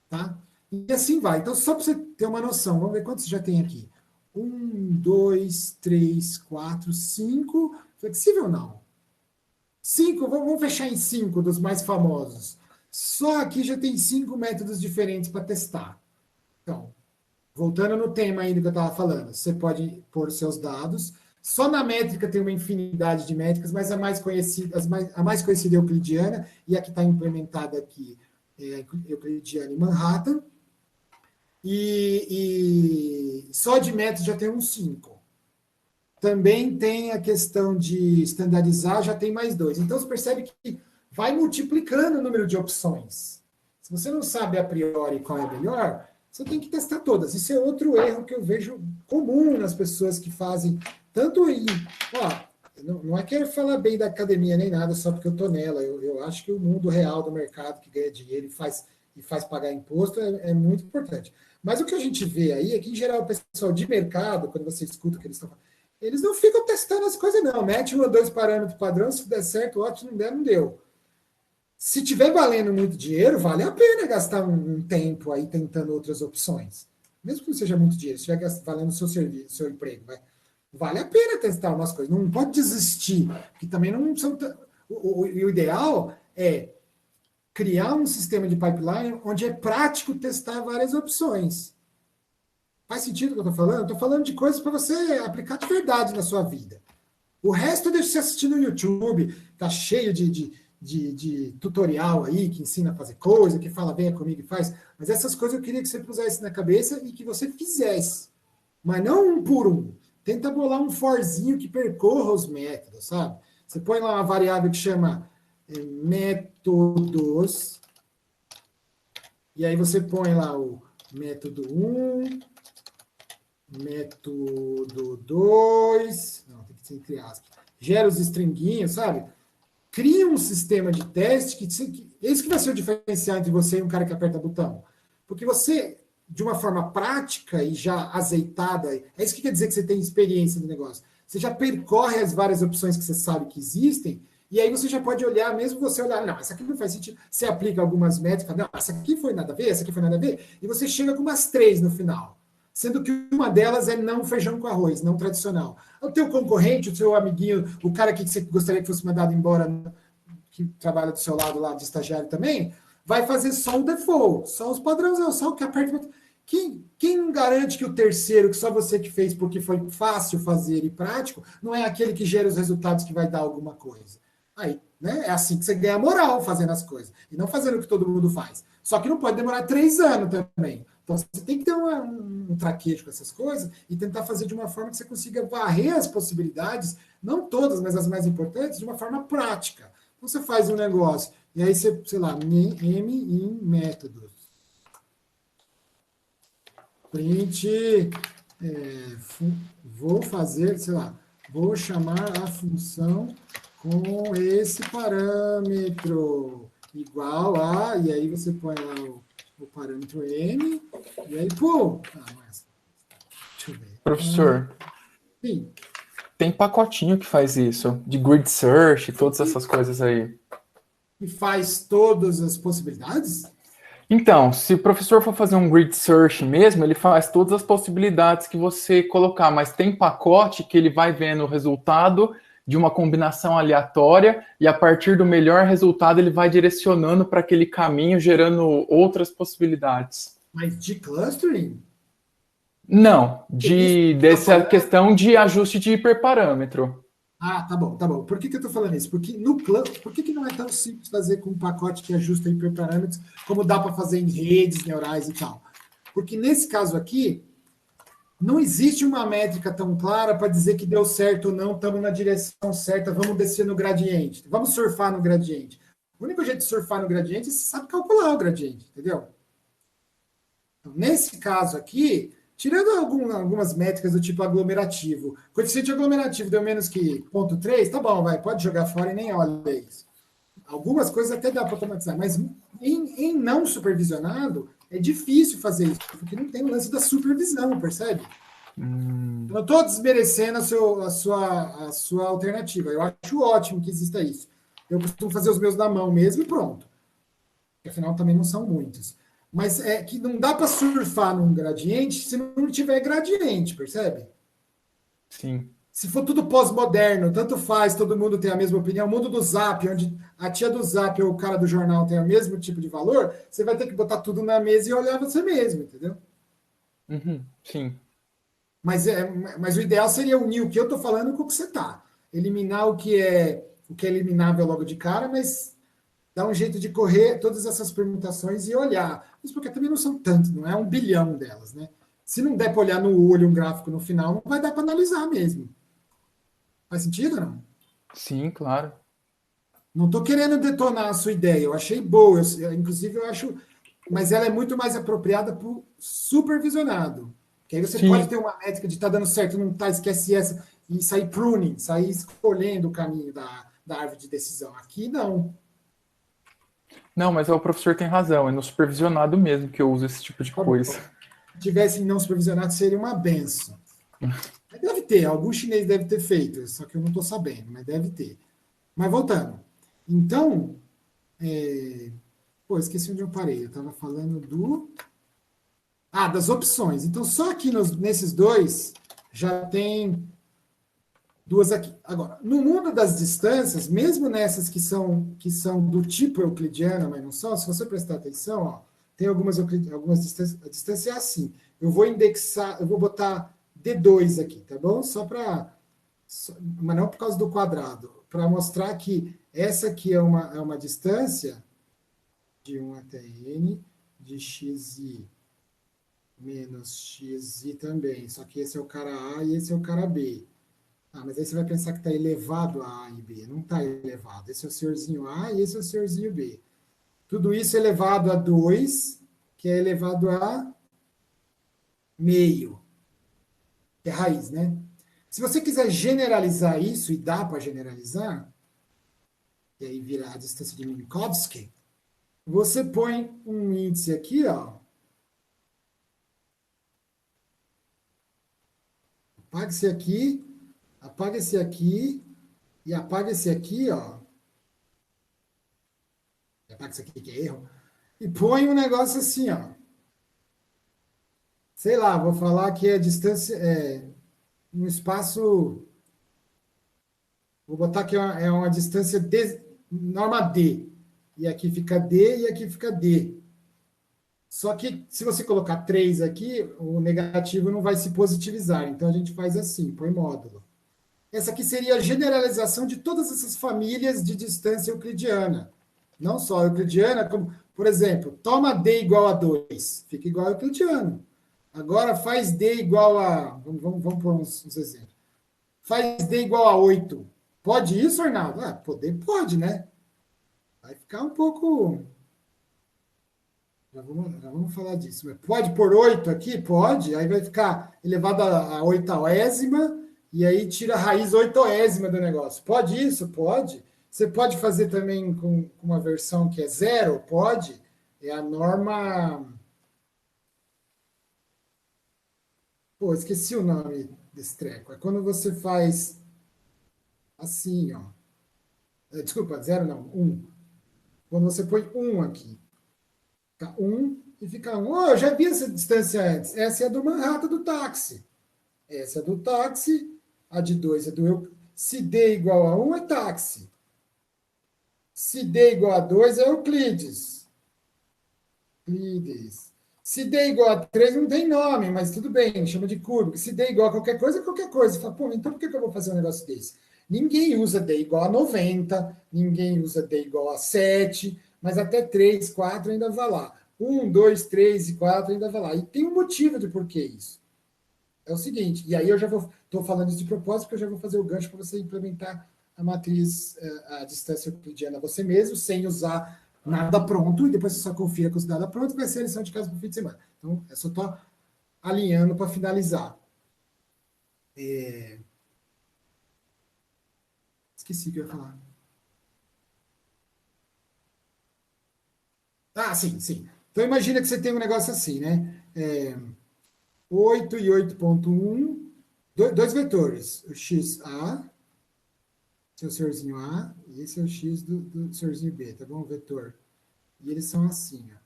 tá? E assim vai. Então, só para você ter uma noção, vamos ver quantos já tem aqui. 1, 2, 3, 4, 5. Flexível não. 5, vamos fechar em 5 dos mais famosos. Só aqui já tem 5 métodos diferentes para testar. Então, voltando no tema ainda que eu estava falando, você pode pôr seus dados. Só na métrica tem uma infinidade de métricas, mas a mais conhecida é euclidiana, e a que está implementada aqui é euclidiana em Manhattan. E só de métodos já tem uns 5. Também tem a questão de standardizar, já tem mais 2. Então, você percebe que vai multiplicando o número de opções. Se você não sabe a priori qual é a melhor, você tem que testar todas. Isso é outro erro que eu vejo comum nas pessoas que fazem tanto em... não é que eu falar bem da academia nem nada, só porque eu estou nela. Eu acho que o mundo real do mercado que ganha dinheiro e faz pagar imposto é muito importante. Mas o que a gente vê aí é que, em geral, o pessoal de mercado, quando você escuta o que eles estão falando, eles não ficam testando as coisas, não. Mete 1 ou 2 parâmetros padrão, se der certo, ótimo, se não der, não deu. Se tiver valendo muito dinheiro, vale a pena gastar um tempo aí tentando outras opções. Mesmo que não seja muito dinheiro, se estiver valendo o seu serviço, seu emprego, vale a pena testar umas coisas. Não pode desistir, que também não são... O ideal é criar um sistema de pipeline onde é prático testar várias opções. Faz sentido o que eu estou falando? Estou falando de coisas para você aplicar de verdade na sua vida. O resto deixa você assistir no YouTube, tá cheio de tutorial aí, que ensina a fazer coisa, que fala venha comigo e faz. Mas essas coisas eu queria que você pusesse na cabeça e que você fizesse. Mas não um por um. Tenta bolar um forzinho que percorra os métodos, sabe? Você põe lá uma variável que chama métodos, e aí você põe lá o método 1, método 2, não, tem que ser entre aspas, gera os stringuinhos, sabe? Cria um sistema de teste, esse que vai ser o diferencial entre você e um cara que aperta botão. Porque você, de uma forma prática e já azeitada, é isso que quer dizer que você tem experiência no negócio. Você já percorre as várias opções que você sabe que existem, e aí você já pode olhar, mesmo você olhar, não, essa aqui não faz sentido, você aplica algumas métricas, não, essa aqui foi nada a ver, essa aqui foi nada a ver, e você chega com umas 3 no final, sendo que uma delas é não feijão com arroz, não tradicional. O teu concorrente, o seu amiguinho, o cara que você gostaria que fosse mandado embora, que trabalha do seu lado lá de estagiário também, vai fazer só o default, só os padrões, só o que aperta. Quem não garante que o terceiro, que só você que fez porque foi fácil fazer e prático, não é aquele que gera os resultados que vai dar alguma coisa? Aí, né? É assim que você ganha moral fazendo as coisas. E não fazendo o que todo mundo faz. Só que não pode demorar 3 anos também. Então, você tem que ter um traquejo com essas coisas e tentar fazer de uma forma que você consiga varrer as possibilidades, não todas, mas as mais importantes, de uma forma prática. Então, você faz um negócio, e aí você, sei lá, M em métodos. Print, vou fazer, sei lá, vou chamar a função com esse parâmetro igual a, e aí você põe lá o parâmetro n, e aí, pô, deixa eu ver. Professor, Sim. tem pacotinho que faz isso, de grid search, todas essas coisas aí. E faz todas as possibilidades? Então, se o professor for fazer um grid search mesmo, ele faz todas as possibilidades que você colocar, mas tem pacote que ele vai vendo o resultado de uma combinação aleatória e a partir do melhor resultado ele vai direcionando para aquele caminho, gerando outras possibilidades. Mas de clustering? Não, dessa falando? questão de ajuste de hiperparâmetro. Ah, tá bom, tá bom. Por que eu estou falando isso? Porque no cluster, por que não é tão simples fazer com um pacote que ajusta hiperparâmetros como dá para fazer em redes neurais e tal? Porque nesse caso aqui, não existe uma métrica tão clara para dizer que deu certo ou não, estamos na direção certa, vamos descer no gradiente, vamos surfar no gradiente. O único jeito de surfar no gradiente é você sabe calcular o gradiente, entendeu? Então, nesse caso aqui, tirando algumas métricas do tipo aglomerativo, coeficiente aglomerativo deu menos que 0,3, tá bom, vai, pode jogar fora e nem olha isso. Algumas coisas até dá para automatizar, mas em não supervisionado, é difícil fazer isso, porque não tem o lance da supervisão, percebe? Eu não estou desmerecendo a sua alternativa. Eu acho ótimo que exista isso. Eu costumo fazer os meus na mão mesmo e pronto. Porque, afinal, também não são muitos. Mas é que não dá para surfar num gradiente se não tiver gradiente, percebe? Sim. Se for tudo pós-moderno, tanto faz, todo mundo tem a mesma opinião. O mundo do Zap, onde a tia do Zap ou o cara do jornal tem o mesmo tipo de valor, você vai ter que botar tudo na mesa e olhar você mesmo, entendeu? Uhum, sim. Mas o ideal seria unir o que eu estou falando com o que você está. Eliminar o que é eliminável logo de cara, mas dar um jeito de correr todas essas permutações e olhar. Isso porque também não são tantas, não é 1 bilhão delas, né? Se não der para olhar no olho um gráfico no final, não vai dar para analisar mesmo. Faz sentido ou não? Sim, claro. Não estou querendo detonar a sua ideia, eu achei boa, inclusive eu acho, mas ela é muito mais apropriada para o supervisionado. Que aí você Sim. pode ter uma métrica de estar dando certo, não tá, esquece essa, e sair pruning, sair escolhendo o caminho da árvore de decisão. Aqui não. Não, mas o professor tem razão, é no supervisionado mesmo que eu uso esse tipo de Tá bom. coisa. Se tivesse não supervisionado, seria uma benção. Mas deve ter, algum chinês deve ter feito, só que eu não estou sabendo, mas deve ter. Mas voltando. Então, esqueci onde eu parei. Eu estava falando das opções. Então, só aqui nesses dois já tem duas aqui. Agora, no mundo das distâncias, mesmo nessas que são do tipo euclidiana, mas não são, se você prestar atenção, ó, tem algumas distâncias. A distância é assim. Eu vou indexar, eu vou botar D2 aqui, tá bom? Mas não por causa do quadrado, para mostrar que essa aqui é uma distância de 1 até n, de xi menos xi também. Só que esse é o cara A e esse é o cara B. Mas aí você vai pensar que está elevado a A e B. Não está elevado. Esse é o senhorzinho A e esse é o senhorzinho B. Tudo isso elevado a 2, que é elevado a meio, que é raiz, né? Se você quiser generalizar isso, e dá para generalizar, e aí vira a distância de Minkowski, você põe um índice aqui, ó. Apaga esse aqui, e apaga esse aqui, ó. Apaga esse aqui que é erro. E põe um negócio assim, ó. Sei lá, vou falar que a distância um espaço. Vou botar que é uma distância norma D. E aqui fica D e aqui fica D. Só que se você colocar 3 aqui, o negativo não vai se positivizar. Então, a gente faz assim, põe módulo. Essa aqui seria a generalização de todas essas famílias de distância euclidiana. Não só euclidiana, como, por exemplo, toma D igual a 2, fica igual a euclidiano. Agora faz D igual a... Vamos pôr uns exemplos. Faz D igual a 8. Pode isso, Arnaldo? Poder pode, né? Vai ficar um pouco... Já vamos falar disso. Mas pode pôr 8 aqui? Pode. Aí vai ficar elevado a oitavésima, e aí tira a raiz oitoésima do negócio. Pode isso? Pode. Você pode fazer também com uma versão que é 0? Pode. É a norma... Pô, esqueci o nome desse treco. É quando você faz assim, ó. Desculpa, 0 não, 1. Quando você põe 1 aqui. Fica 1 e fica 1. Oh, eu já vi essa distância antes. Essa é a do Manhattan do táxi. Essa é do táxi. A de 2 é do eu. Se D igual a 1 é táxi. Se D igual a 2 é Euclides. Euclides. Se D igual a 3 não tem nome, mas tudo bem, chama de curva. Se D igual a qualquer coisa, é qualquer coisa. Você fala, pô, então por que eu vou fazer um negócio desse? Ninguém usa D igual a 90, ninguém usa D igual a 7, mas até 3, 4 ainda vai lá. 1, 2, 3 e 4 ainda vai lá. E tem um motivo de por que isso. É o seguinte, e aí eu já estou falando isso de propósito, porque eu já vou fazer o gancho para você implementar a matriz, a distância euclidiana você mesmo, sem usar nada pronto, e depois você só confira com os dados prontos, vai ser a lição de casa para o fim de semana. Então, eu só estou alinhando para finalizar. Esqueci o que eu ia falar. Sim. Então, imagina que você tem um negócio assim, né? 8 e 8.1, dois vetores, o XA, seu senhorzinho A, e esse é o X do senhorzinho B, tá bom? Vetor. E eles são assim, ó.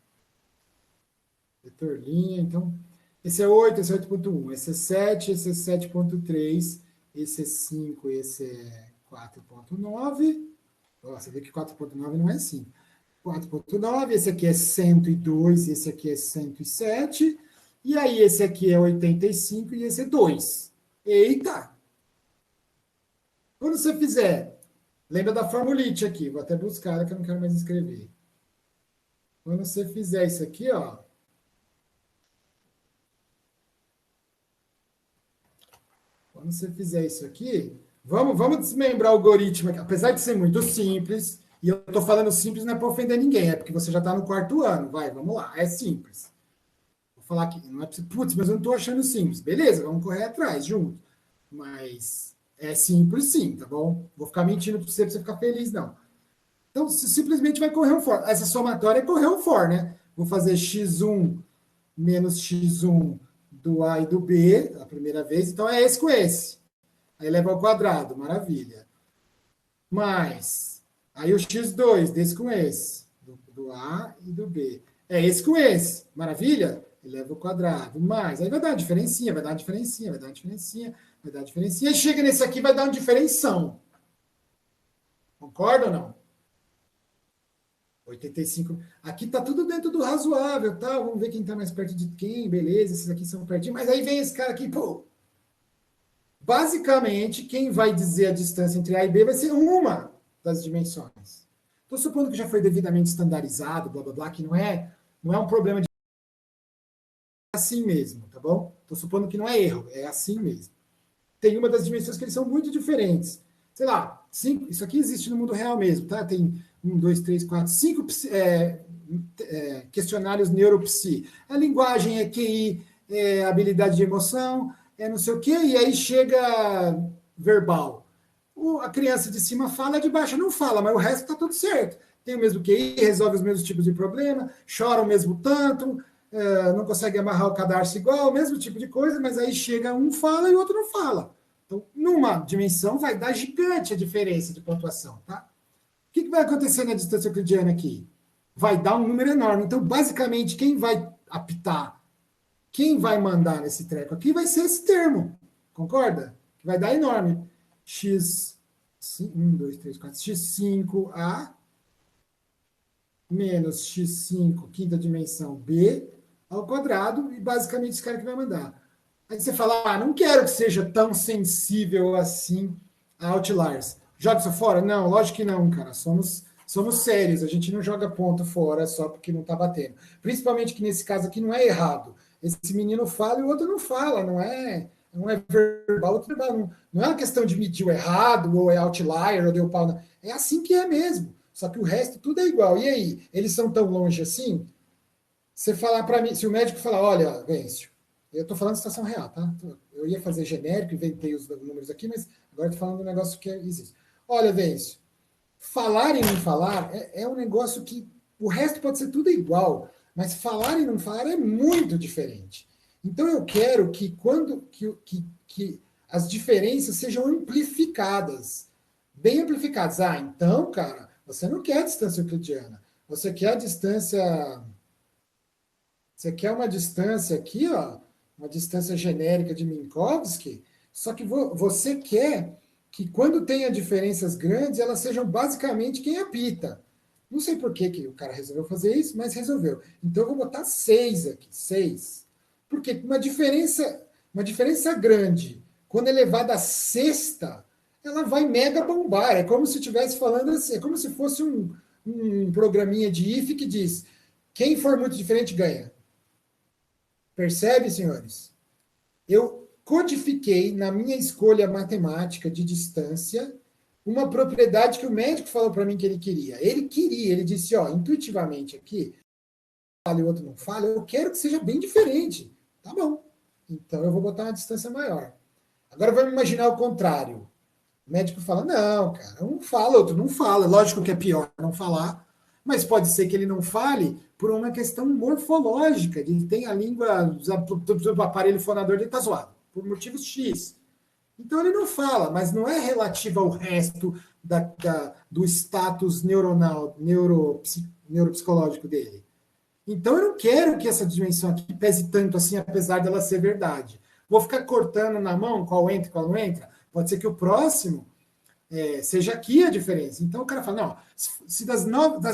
Vetor linha, então, esse é 8, esse é 8.1, esse é 7, esse é 7.3, esse é 5, esse é 4.9. Você vê que 4.9 não é 5. 4.9, esse aqui é 102, esse aqui é 107, e aí esse aqui é 85 e esse é 2. Eita! Quando você fizer, lembra da formulite aqui, vou até buscar que eu não quero mais escrever. Quando você fizer isso aqui, ó, quando você fizer isso aqui, vamos desmembrar o algoritmo aqui, apesar de ser muito simples, e eu estou falando simples não é para ofender ninguém, é porque você já está no 4º ano, vamos lá, é simples. Vou falar aqui, não é para putz, mas eu não estou achando simples. Beleza, vamos correr atrás junto. Mas é simples sim, tá bom? Vou ficar mentindo para você ficar feliz, não. Então, você simplesmente vai correr um for. Essa somatória é correr um for, né? Vou fazer x1 menos x1 do A e do B, a primeira vez, então é esse com esse. Aí leva ao quadrado, maravilha. Mais, aí o x2 desse com esse, do A e do B. É esse com esse, maravilha? Eleva ao quadrado, mais, aí vai dar uma diferencinha, vai dar uma diferencinha, vai dar uma diferencinha, vai dar uma diferencinha, e chega nesse aqui, vai dar uma diferenção. Concorda ou não? 85. Aqui tá tudo dentro do razoável, tá? Vamos ver quem tá mais perto de quem, beleza, esses aqui são pertinho, mas aí vem esse cara aqui, pô. Basicamente, quem vai dizer a distância entre A e B vai ser uma das dimensões. Estou supondo que já foi devidamente estandarizado, blá, blá, blá, que não é um problema de assim mesmo, tá bom? Estou supondo que não é erro, é assim mesmo. Tem uma das dimensões que eles são muito diferentes. Sei lá, 5, isso aqui existe no mundo real mesmo, tá? Tem 1, 2, 3, 4, 5 questionários neuropsi. A linguagem é QI, é habilidade de emoção, é não sei o quê, e aí chega verbal. A criança de cima fala, a de baixo não fala, mas o resto está tudo certo. Tem o mesmo QI, resolve os mesmos tipos de problema, chora o mesmo tanto, não consegue amarrar o cadarço igual, o mesmo tipo de coisa, mas aí chega um fala e o outro não fala. Então, numa dimensão vai dar gigante a diferença de pontuação, tá? O que vai acontecer na distância euclidiana aqui? Vai dar um número enorme. Então, basicamente, quem vai apitar, quem vai mandar nesse treco aqui vai ser esse termo. Concorda? Que vai dar enorme. X, 1, 2, 3, 4, x5A menos x5, quinta dimensão, B, ao quadrado, e basicamente esse cara que vai mandar. Aí você fala, não quero que seja tão sensível assim a outliers. Joga isso fora? Não, lógico que não, cara. Somos sérios, a gente não joga ponto fora só porque não está batendo. Principalmente que nesse caso aqui não é errado. Esse menino fala e o outro não fala, não é verbal, outro verbal. Não é uma questão de medir o errado, ou é outlier, ou deu pau. Não. É assim que é mesmo. Só que o resto tudo é igual. E aí, eles são tão longe assim? Você falar para mim, se o médico falar, olha, Vêncio, eu estou falando de situação real, tá? Eu ia fazer genérico, inventei os números aqui, mas agora estou falando do negócio que existe. Olha, Vêncio, falar e não falar é um negócio que o resto pode ser tudo igual, mas falar e não falar é muito diferente. Então eu quero que quando que as diferenças sejam amplificadas, bem amplificadas. Ah, então, cara, você não quer a distância euclidiana, você quer a distância. Você quer uma distância aqui, ó, uma distância genérica de Minkowski, só que você quer que quando tenha diferenças grandes, elas sejam basicamente quem apita. Não sei por que o cara resolveu fazer isso, mas resolveu. Então eu vou botar 6 aqui, 6. Porque uma diferença grande, quando elevada a sexta, ela vai mega bombar. É como se estivesse falando assim, é como se fosse um programinha de if que diz: quem for muito diferente ganha. Percebe, senhores? Eu codifiquei na minha escolha matemática de distância uma propriedade que o médico falou para mim que ele queria. Ele disse, ó, intuitivamente aqui, fala e o outro não fala, eu quero que seja bem diferente. Tá bom. Então eu vou botar uma distância maior. Agora vamos imaginar o contrário. O médico fala, não, cara, um fala, outro não fala. Lógico que é pior não falar, mas pode ser que ele não fale por uma questão morfológica. Ele tem a língua, o aparelho fonador dele está zoado, por motivos X. Então ele não fala, mas não é relativo ao resto do status neuronal, neuropsicológico dele. Então eu não quero que essa dimensão aqui pese tanto assim, apesar dela ser verdade. Vou ficar cortando na mão qual entra e qual não entra? Pode ser que o próximo seja aqui a diferença. Então o cara fala, não, se das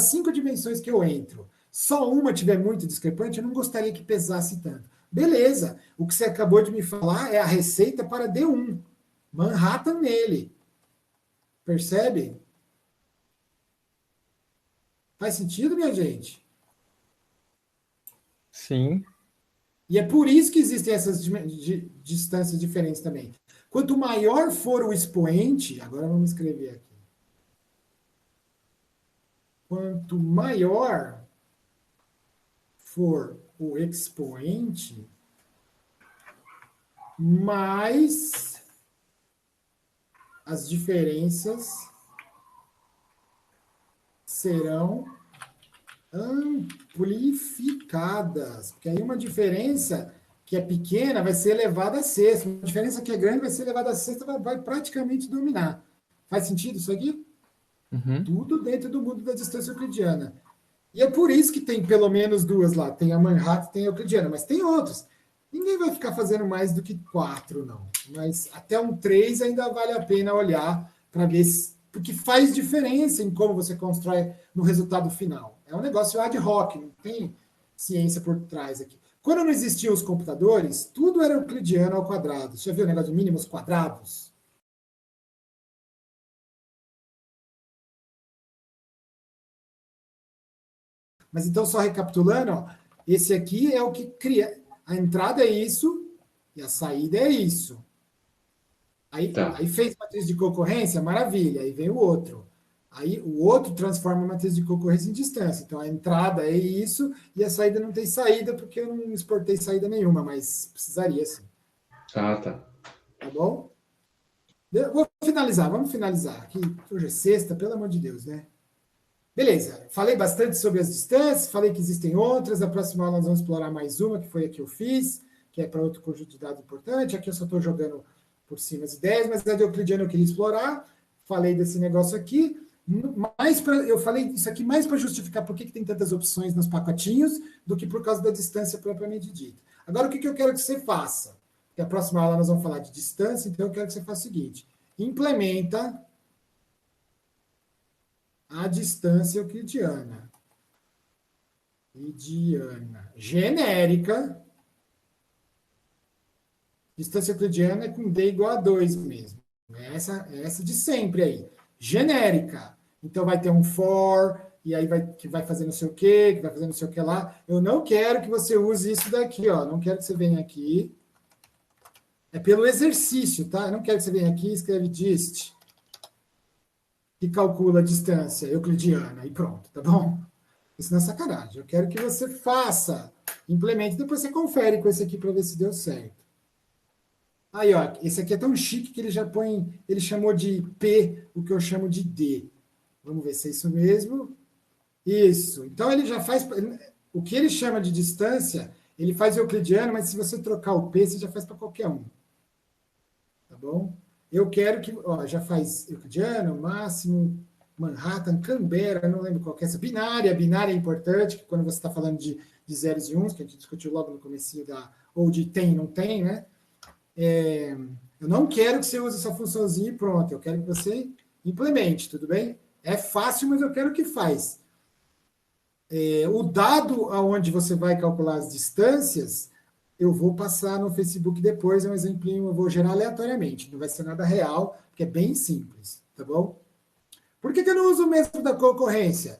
5 dimensões que eu entro, só uma tiver muito discrepante, eu não gostaria que pesasse tanto. Beleza, o que você acabou de me falar é a receita para D1. Manhattan nele. Percebe? Faz sentido, minha gente? Sim. E é por isso que existem essas distâncias diferentes também. Quanto maior for o expoente, agora vamos escrever aqui. Quanto maior for o expoente, mais as diferenças serão amplificadas. Porque aí uma diferença que é pequena vai ser elevada a sexta. Uma diferença que é grande vai ser elevada a sexta, vai praticamente dominar. Faz sentido isso aqui? Uhum. Tudo dentro do mundo da distância euclidiana. E é por isso que tem pelo menos 2 lá. Tem a Manhattan e tem a euclidiana, mas tem outros. Ninguém vai ficar fazendo mais do que 4, não. Mas até um 3 ainda vale a pena olhar para ver porque faz diferença em como você constrói no resultado final. É um negócio ad hoc, não tem ciência por trás aqui. Quando não existiam os computadores, tudo era euclidiano ao quadrado. Você já viu o negócio de mínimos quadrados? Mas então, só recapitulando, ó, esse aqui é o que cria. A entrada é isso e a saída é isso. Aí fez matriz de concorrência, maravilha, aí vem o outro. Aí o outro transforma a matriz de concorrência em distância. Então a entrada é isso e a saída não tem saída porque eu não exportei saída nenhuma, mas precisaria sim. Ah, tá. Tá bom? Vou finalizar, vamos finalizar. Aqui, hoje é sexta, pelo amor de Deus, né? Beleza, falei bastante sobre as distâncias, falei que existem outras. A próxima aula nós vamos explorar mais uma, que foi a que eu fiz, que é para outro conjunto de dados importante. Aqui eu só estou jogando por cima as ideias, mas a de euclidiana eu queria explorar. Falei desse negócio aqui. Eu falei isso aqui mais para justificar por que tem tantas opções nos pacotinhos do que por causa da distância propriamente dita. Agora, o que eu quero que você faça? Porque a próxima aula nós vamos falar de distância, então eu quero que você faça o seguinte: implementa a distância euclidiana. euclidiana genérica. Distância euclidiana é com D igual a 2 mesmo. Essa de sempre aí. Genérica. Então vai ter um for, e aí que vai fazer não sei o quê, que vai fazer não sei o que lá. Eu não quero que você use isso daqui, ó. Não quero que você venha aqui. É pelo exercício, tá? Eu não quero que você venha aqui e escreve dist, que calcula a distância euclidiana, e pronto, tá bom? Isso não é sacanagem. Eu quero que você faça, implemente, depois você confere com esse aqui para ver se deu certo. Aí, ó, esse aqui é tão chique que ele já põe, ele chamou de P, o que eu chamo de D. Vamos ver se é isso mesmo. Isso. Então, ele já faz, o que ele chama de distância, ele faz euclidiano, mas se você trocar o P, você já faz para qualquer um. Tá bom? Eu quero que, ó, já faz euclidiano, máximo, Manhattan, Canberra, não lembro qual que é essa, binária é importante, que quando você está falando de zeros e uns, que a gente discutiu logo no comecinho ou de tem e não tem, né? Eu não quero que você use essa funçãozinha e pronto, eu quero que você implemente, tudo bem? É fácil, mas eu quero que faz. O dado aonde você vai calcular as distâncias, eu vou passar no Facebook depois, é um exemplinho, eu vou gerar aleatoriamente, não vai ser nada real, porque é bem simples, tá bom? Por que eu não uso o mesmo da concorrência?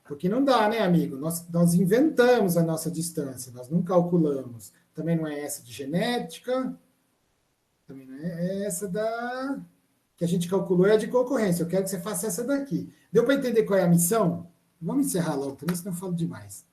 Porque não dá, né, amigo? Nós inventamos a nossa distância, nós não calculamos. Também não é essa de genética, também não é essa que a gente calculou, é a de concorrência. Eu quero que você faça essa daqui. Deu para entender qual é a missão? Vamos encerrar logo também, senão eu falo demais.